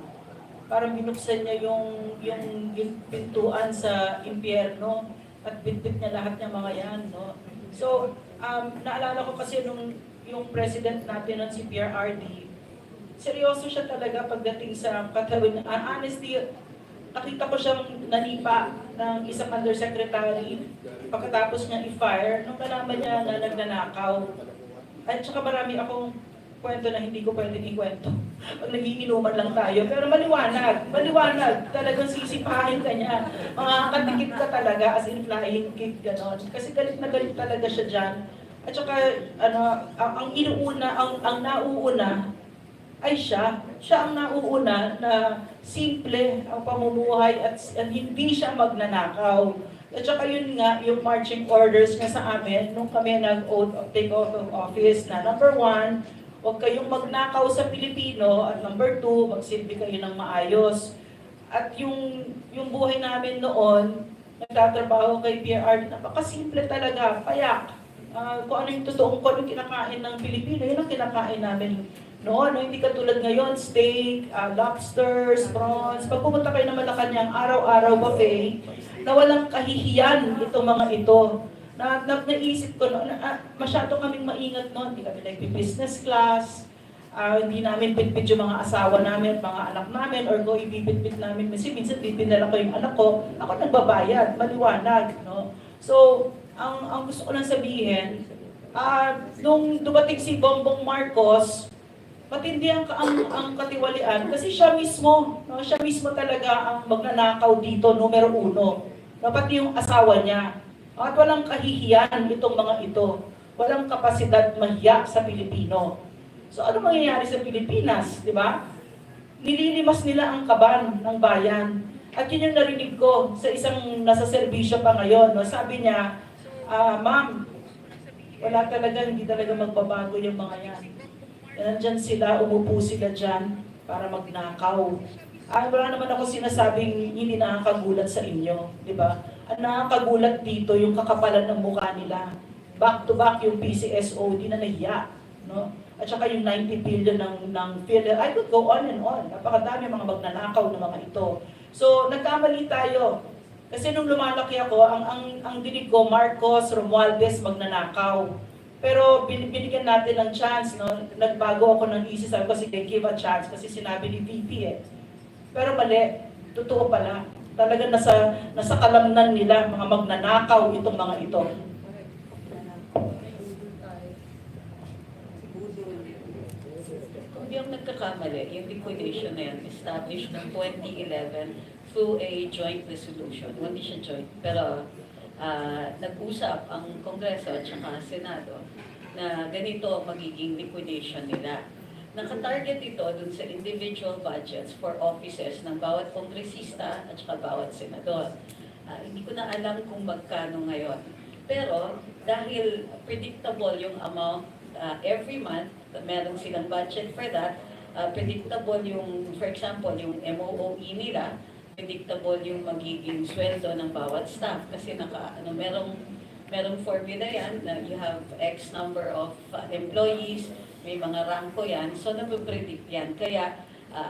parang binuksan niya yung pintuan sa impyerno at bitbit niya lahat ng mga yan. No? So, naalala ko kasi yung president natin si PRRD, seryoso siya talaga pagdating sa katawin. Honestly, nakita ko siyang nanipa ng isang undersecretary pagkatapos niya i-fire nung nalaman niya na nagnanakaw. At saka marami akong kwento na hindi ko pwedeng ikwento. Pag nagiinuman lang tayo. Pero maliwanag. Talagang sisipahin ka niya. Makakatikip ka talaga as in flying kick, ganon. Kasi galit na galit talaga siya dyan. At saka, ang nauuna ay siya. Siya ang nauuna na simple ang pamumuhay at hindi siya magnanakaw. At saka yun nga, yung marching orders niya sa amin, nung kami take oath of office na number 1, huwag kayong magnakaw sa Pilipino, at number 2, magsilbi kayo ng maayos. At yung buhay namin noon, nagtatrabaho kay PRR, napakasimple talaga, payak. Kung ano yung totoong, kung ano yung kinakain ng Pilipino, yun ang kinakain namin noon. Hindi katulad ngayon, steak, lobsters, prawns. Pag pumunta kayo ng Malacanang, araw-araw buffet, na walang kahihiyan itong mga ito. Naisip ko, masyado kaming maingat noon. Hindi kami nagpi-business class, hindi namin pitpit yung mga asawa namin, mga anak namin, or kung ibibitbit namin, minsan pipinala ko yung anak ko, ako nagbabayad, maliwanag. No? So, ang gusto ko lang sabihin, nung dumating si Bongbong Marcos, matindi ang katiwalian kasi siya mismo talaga ang magnanakaw dito, numero 1. Pati yung asawa niya. At walang kahihiyan itong mga ito. Walang kapasidad mahiya sa Pilipino. So ano mangyayari sa Pilipinas, di ba? Nililimas nila ang kaban ng bayan. At yun yung narinig ko sa isang nasa serbisyo pa ngayon. No? Sabi niya, ma'am, wala talaga, hindi talaga magbabago yung mga yan. Nandyan sila, umupo sila dyan para magnakaw. Wala naman ako sinasabing hindi nakakagulat sa inyo, di ba? Ang nakakagulat dito yung kakapalan ng mukha nila. Back to back yung PCSO, di na nahiya. No? At saka yung 90 billion ng PhilHealth. I could go on and on. Napakadami mga magnanakaw ng mga ito. So, nagkamali tayo. Kasi nung lumalaki ako, ang dinig ko, Marcos, Romualdez, magnanakaw. Pero binigyan natin ng chance, no? Nagbago ako ng isip, sabi ko, sige, give a chance, kasi sinabi ni VP eh. Pero mali, totoo pala. Talagang nasa kalamnan nila, mga magnanakaw itong mga ito. Kung di ang nagkakamali, yung liquidation na yan, established ng 2011 through a joint resolution. Hindi siya joint, pero nag-usap ang Kongreso at saka Senado na ganito magiging liquidation nila. Nakatarget ito dun sa individual budgets for offices ng bawat kongresista at saka bawat senador. Hindi ko na alam kung magkano ngayon. Pero dahil predictable yung amount every month, meron silang budget for that, predictable yung, for example, yung MOOE nila, predictable yung magiging sweldo ng bawat staff kasi merong formula yan na you have X number of employees, may mga ranko yan, so napipredict yan. Kaya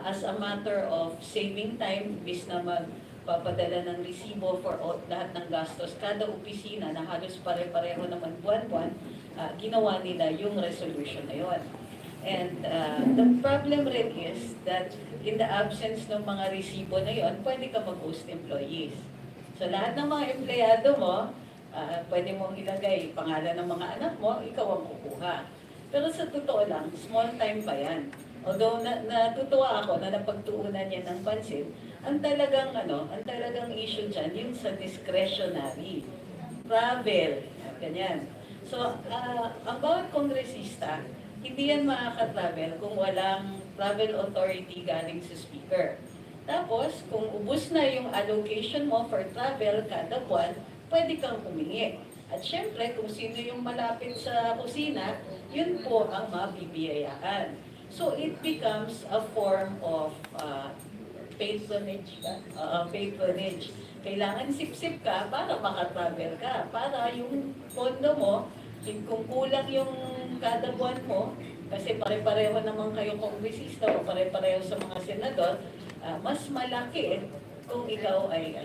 as a matter of saving time, bis na magpapadala ng resibo for lahat ng gastos, kada opisina na halos pare-pareho naman buwan-buwan, ginawa nila yung resolution na yun. And the problem rin is that in the absence ng mga resibo na yon, pwede ka mag-host employees. So lahat ng mga empleyado mo, pwede mong ilagay pangalan ng mga anak mo, ikaw ang kukuha. Pero sa totoo lang, small time pa yan. Although natutuwa ako na napagtuunan niya ng pansin, ang talagang issue dyan, yung sa discretionary travel, ganyan. So, ang bawat kongresista, hindi yan makaka-travel kung walang travel authority galing sa speaker. Tapos, kung ubus na yung allocation mo for travel kada buwan, pwede kang humingi. At syempre, kung sino yung malapit sa kusina, yun po ang mabibiyayaan. So, it becomes a form of patronage. Patronage. Kailangan sip-sip ka para makatravel ka. Para yung pondo mo, kung kulang yung kada buwan mo, kasi pare-pareho naman kayo kongresista o pare-pareho sa mga senador, mas malaki kung ikaw ay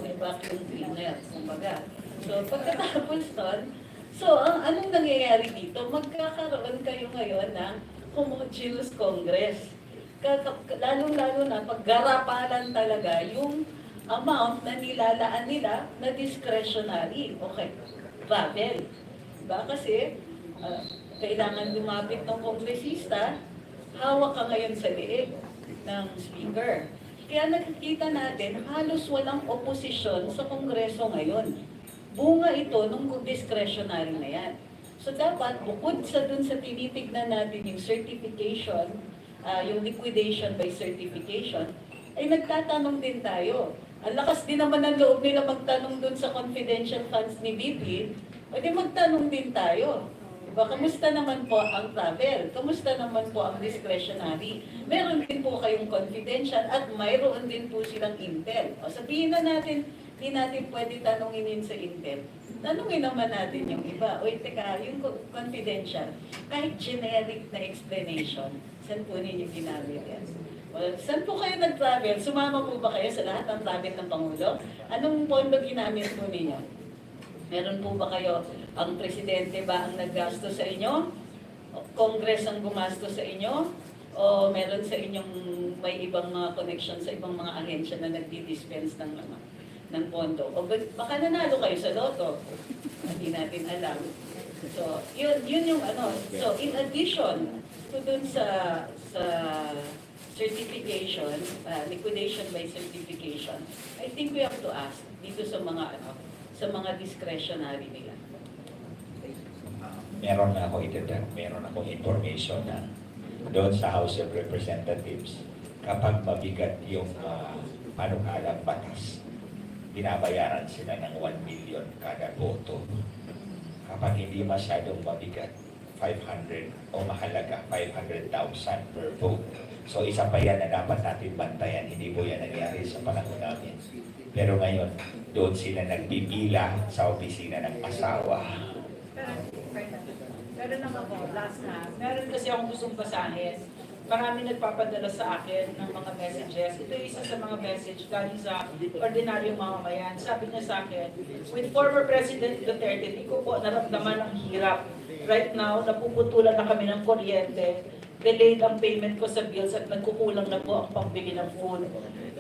may vacuum cleaner, kumbaga. So, pagkatapos nun, anong nangyayari dito? Magkakaroon kayo ngayon ng homogeneous Congress. Lalo-lalo na paggarapalan talaga yung amount na nilalaan nila na discretionary. Okay, travel. Diba? Kasi, kailangan lumapit ng kongresista, hawak ka ngayon sa liig ng speaker. Kaya nakikita natin, halos walang oposisyon sa Kongreso ngayon. Bunga ito nung discretionary na yan. So dapat, bukod sa dun sa tinitignan natin yung certification, yung liquidation by certification, ay nagtatanong din tayo. Ang lakas din naman ng loob nila magtanong dun sa confidential funds ni BP, pwede magtanong din tayo. Diba? Kamusta naman po ang travel? Kamusta naman po ang discretionary? Meron din po kayong confidential at mayroon din po silang intel. O sabihin na natin, hindi natin pwede tanongin yun sa intel. Tanungin naman natin yung iba. Uy, teka, yung confidential, kahit generic na explanation, saan po ninyo ginamit yan? Well, saan po kayo nag-travel? Sumama po ba kayo sa lahat ng travel ng Pangulo? Anong pondo ginamit po ninyo? Meron po ba kayo, ang presidente ba ang naggasto sa inyo? O Congress ang gumasto sa inyo? O meron sa inyong may ibang mga connection sa ibang mga ahensya na nagdi-dispense ng pondo? O baka nanalo kayo sa loto? Hindi natin alam. So, yun yung ano. So, in addition to dun sa certification, liquidation by certification, I think we have to ask dito sa mga discretionary nila. Meron na ako meron akong information na doon sa House of Representatives, kapag mabigat yung panukalang batas, binabayaran sila ng 1 million kada boto. Kapag hindi masyadong mabigat, 500 o mahalaga, 500,000 per vote. So isa pa yan na dapat natin bantayan, hindi po yan nangyari sa panahon namin. Pero ngayon, doon sila nagpipila sa opisina ng asawa. Pero naman po, last na, meron kasi akong gustong basahin. Marami nagpapadala sa akin ng mga messages. Ito yung isa sa mga message galing sa ordinaryong mamamayan. Sabi niya sa akin, with former President Duterte, di ko po naramdaman ang hirap. Right now, napuputulan na kami ng kuryente, delayed ang payment ko sa bills at nagkukulang na po ang pambili ng food.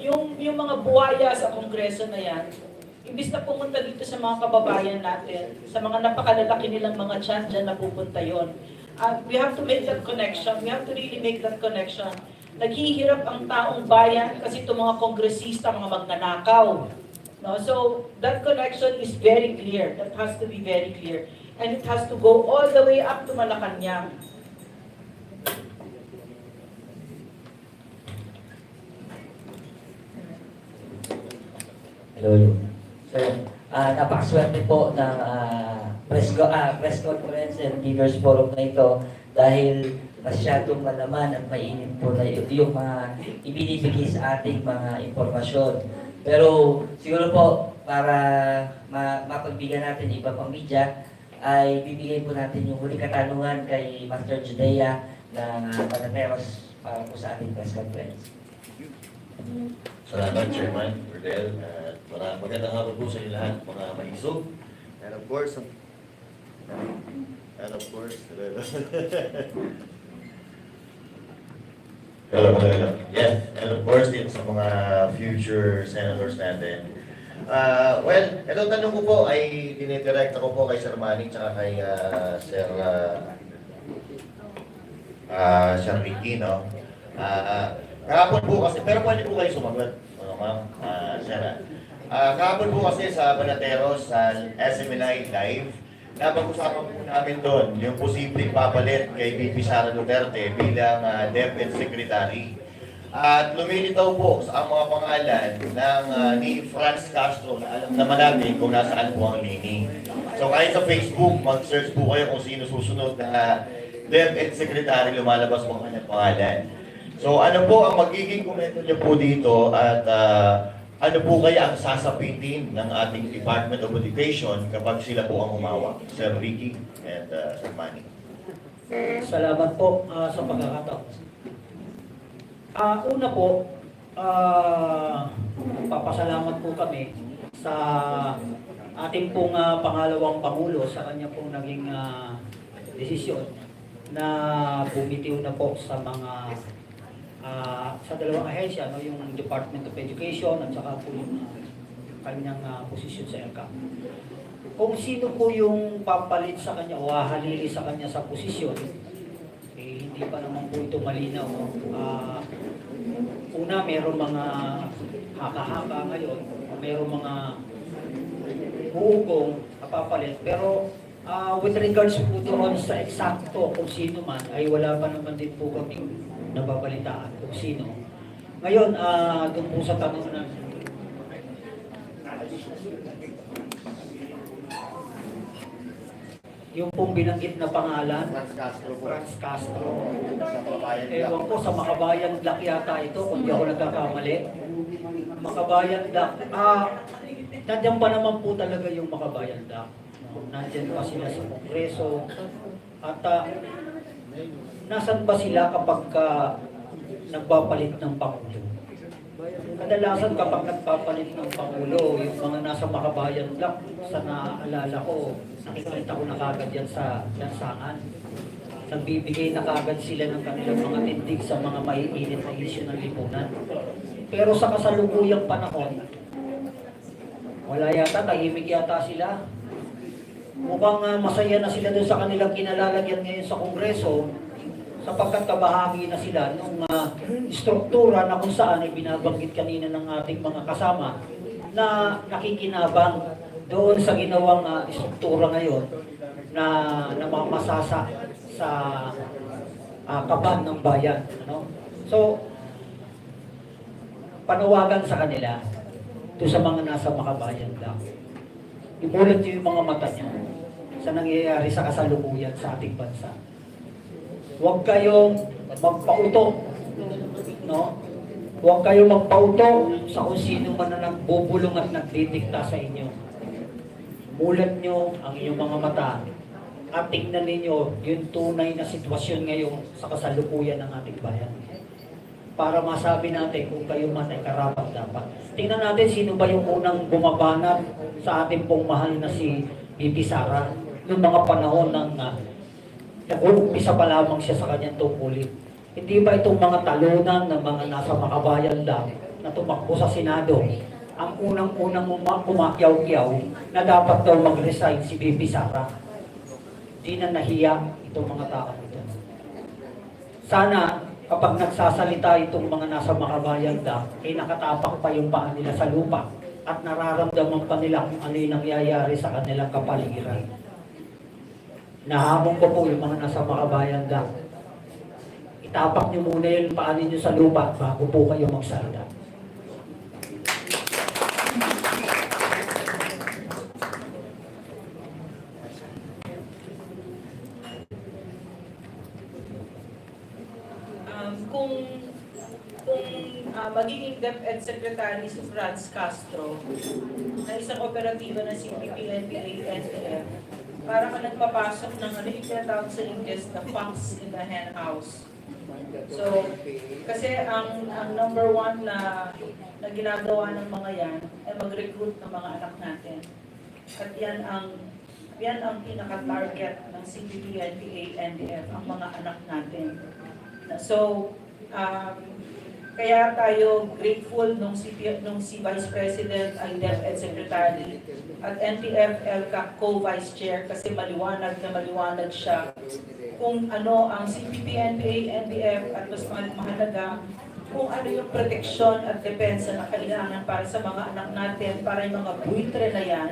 Yung mga buhaya sa kongreso na yan, imbis na pumunta dito sa mga kababayan natin, sa mga napakalalaki nilang mga tiyan dyan na pupunta yun. We have to make that connection. We have to really make that connection. Naghihirap ang taong bayan kasi itong mga kongresista, mga magnanakaw. No? So, that connection is very clear. That has to be very clear. And it has to go all the way up to Malacanang. Hello. Sir, napakaswerte po ng press conference and leaders forum na ito dahil masyadong malaman at mainit po na yung mga ibinibigay sa ating mga impormasyon. Pero siguro po para mapagbigyan natin iba pang media, ay bibigay po natin yung huling katanungan kay Master Judea ng Manateros para po sa ating press conference. Salamat, Chairman Rodel. Magandang hapon po sa inyo lahat, mga maisog. And of course, yes, and of course, dito sa mga future senators natin. Well, itong tanong ko po ay dinidirect ako po kay Sir Manny tsaka kay Sir Ricky, no? Kahapon po kasi, pero pwede po kayo sumagot, ma'am, Sir. Kahapon po kasi sa Banateros, sa SMNI Live, napag-usapan po namin doon yung posibleng papalit kay VP Sara Duterte bilang DepEd Secretary. At lumilitaw po sa mga pangalan ng ni Franz Castro na alam naman natin kung nasaan po ang lini. So kahit sa Facebook, mag-search po kayo kung sino susunod na DepEd Secretary, lumalabas po ang kanyang pangalan. So ano po ang magiging komento niyo po dito at ano po kaya ang sasapitin ng ating Department of Education kapag sila po ang humawak? Sir Ricky and Sir Manny. Salamat po sa pagkakataon. Una po, papasalamat po kami sa ating pong pangalawang Pangulo sa kanya pong naging desisyon na bumitiw na po sa mga sa dalawang ahensya, no, yung Department of Education at saka po yung kanyang posisyon sa ERCA. kung sino po yung papalit sa kanya o hahalili sa kanya sa posisyon, eh, hindi pa naman po ito malinaw. No? Una, mayroong mga haka-haka ngayon, mayroong mga huugong papalit, pero with regards po doon sa eksakto kung sino man, ay wala pa naman din po kami nababalitaan kung sino. Ngayon, doon po sa tanong na yung pong binanggit na pangalan, Franz Castro po. Franz Castro. Sa Kabayan Ewan ko, sa Makabayan Black yata ito, kung di ako nagkakamali. Makabayan Black. Nandiyan pa naman po talaga yung Makabayan Black. Nandiyan pa sila sa Kongreso. At nasan ba sila kapag nagpapalit ng Pangulo? Kadalasan kapag nagpapalit ng Pangulo, yung mga nasa Makabayan Black, sa naalala ko, nakikita ko na kagad yan sa lansangan. Nagbibigay na kagad sila ng kanilang mga tindig sa mga maiinit na isyu ng lipunan. Pero sa kasalukuyang panahon, wala yata, tahimik yata sila. Mukhang masaya na sila doon sa kanilang kinalalagyan ngayon sa Kongreso, sapagkat kabahagi na sila nung struktura na kung saan ay binabanggit kanina ng ating mga kasama na nakikinabang doon sa ginawang struktura ngayon na namamasasa sa kaban ng bayan. Ano? So, panawagan sa kanila to sa mga nasa Makabayan lang. Ibulat niyo yung mga mata niyo sa nangyayari sa kasalukuyan sa ating bansa. Huwag kayong magpauto, no? Huwag kayong magpauto sa kung sino man na nagbubulong at nagdidikta sa inyo. Mulat nyo ang inyong mga mata at tingnan ninyo yung tunay na sitwasyon ngayon sa kasalukuyan ng ating bayan. Para masabi natin kung kayo man ay karapat-dapat. Tingnan natin sino ba yung unang bumabanat sa ating pong mahal na si Bibi Sara noong mga panahon ng nag-uumpisa pa lamang siya sa kanyang tungkulin. Hindi ba itong mga talunan ng mga nasa Makabayan lang na tumakbo sa Senado ang unang-unang kumakyaw-kyaw na dapat daw mag-resign si Bibi Sara? Di na nahiya itong mga tao ito. Sana kapag nagsasalita itong mga nasa Makabayan lang, ay nakatapak pa yung paa nila sa lupa at nararamdaman pa nila kung ano yung nangyayari sa kanilang kapaligiran. Nahamon ko po yung mga nasa Makabayan lang. Itapak nyo muna yung paa ninyo sa lupa bago po kayo magsalita. Kung magiging DepEd Secretary si Franz Castro na isang operatiba ng CPP, NPA, NTF, para ka nagpapasok ng ano yung tinatawag sa English na fox in the hen house. So, kasi ang number one na ginagawa ng mga yan ay mag-recruit ng mga anak natin. At yan ang pinaka-target ng CPP, NPA, NDF, ang mga anak natin. So, kaya tayo grateful nung si Vice President ay DepEd Secretary at NTF LCAC Co-Vice Chair kasi maliwanag siya kung ano ang CPP, NPA, NDF at mas mahalaga kung ano yung proteksyon at depensa na kailangan para sa mga anak natin, para yung mga buitre na yan,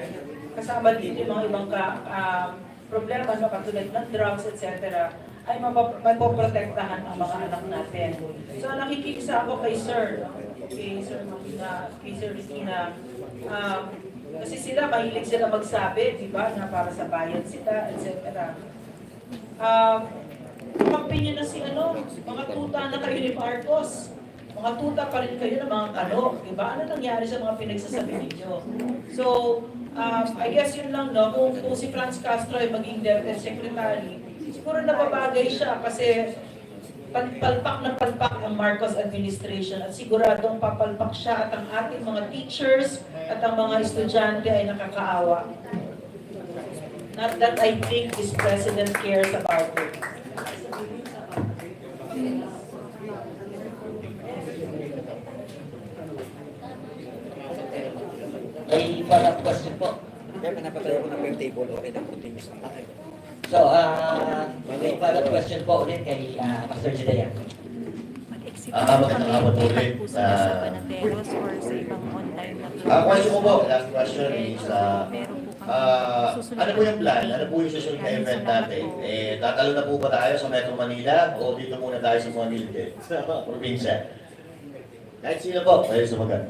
kasama din yung mga ibang problema na katulad ng drugs, etc., ay mapoprotektahan ang mga anak natin. So nakikisa ako kay Sir Ricky na kasi sila, mahilig sila magsabi, di ba, na para sa bayan sila, etc. Opinion na si mga tuta na kayo ni Marcos. Mga tuta pa rin kayo ng mga kano, di ba? Ano nangyari sa mga pinagsasabi ninyo? So, I guess yun lang, no? Kung si Franz Castro ay maging DepEd Secretary, siguro nababagay siya kasi palpak na palpak ang Marcos administration at siguradong papalpak siya at ang ating mga teachers at ang mga estudyante ay nakakaawa. Not that I think this president cares about it. May follow-up question po. So, may follow-up question po ulit kay Master Jidea. Magandang hapon po ulit. Sa Panateros or sa ibang online na Question ko po, last question is, ano po yung plan? Ano po yung susunod na event natin? Tatalo na po ba tayo sa Metro Manila o dito muna tayo sa Manila, sa probinsya? Kahit sino po, pwede sumagat.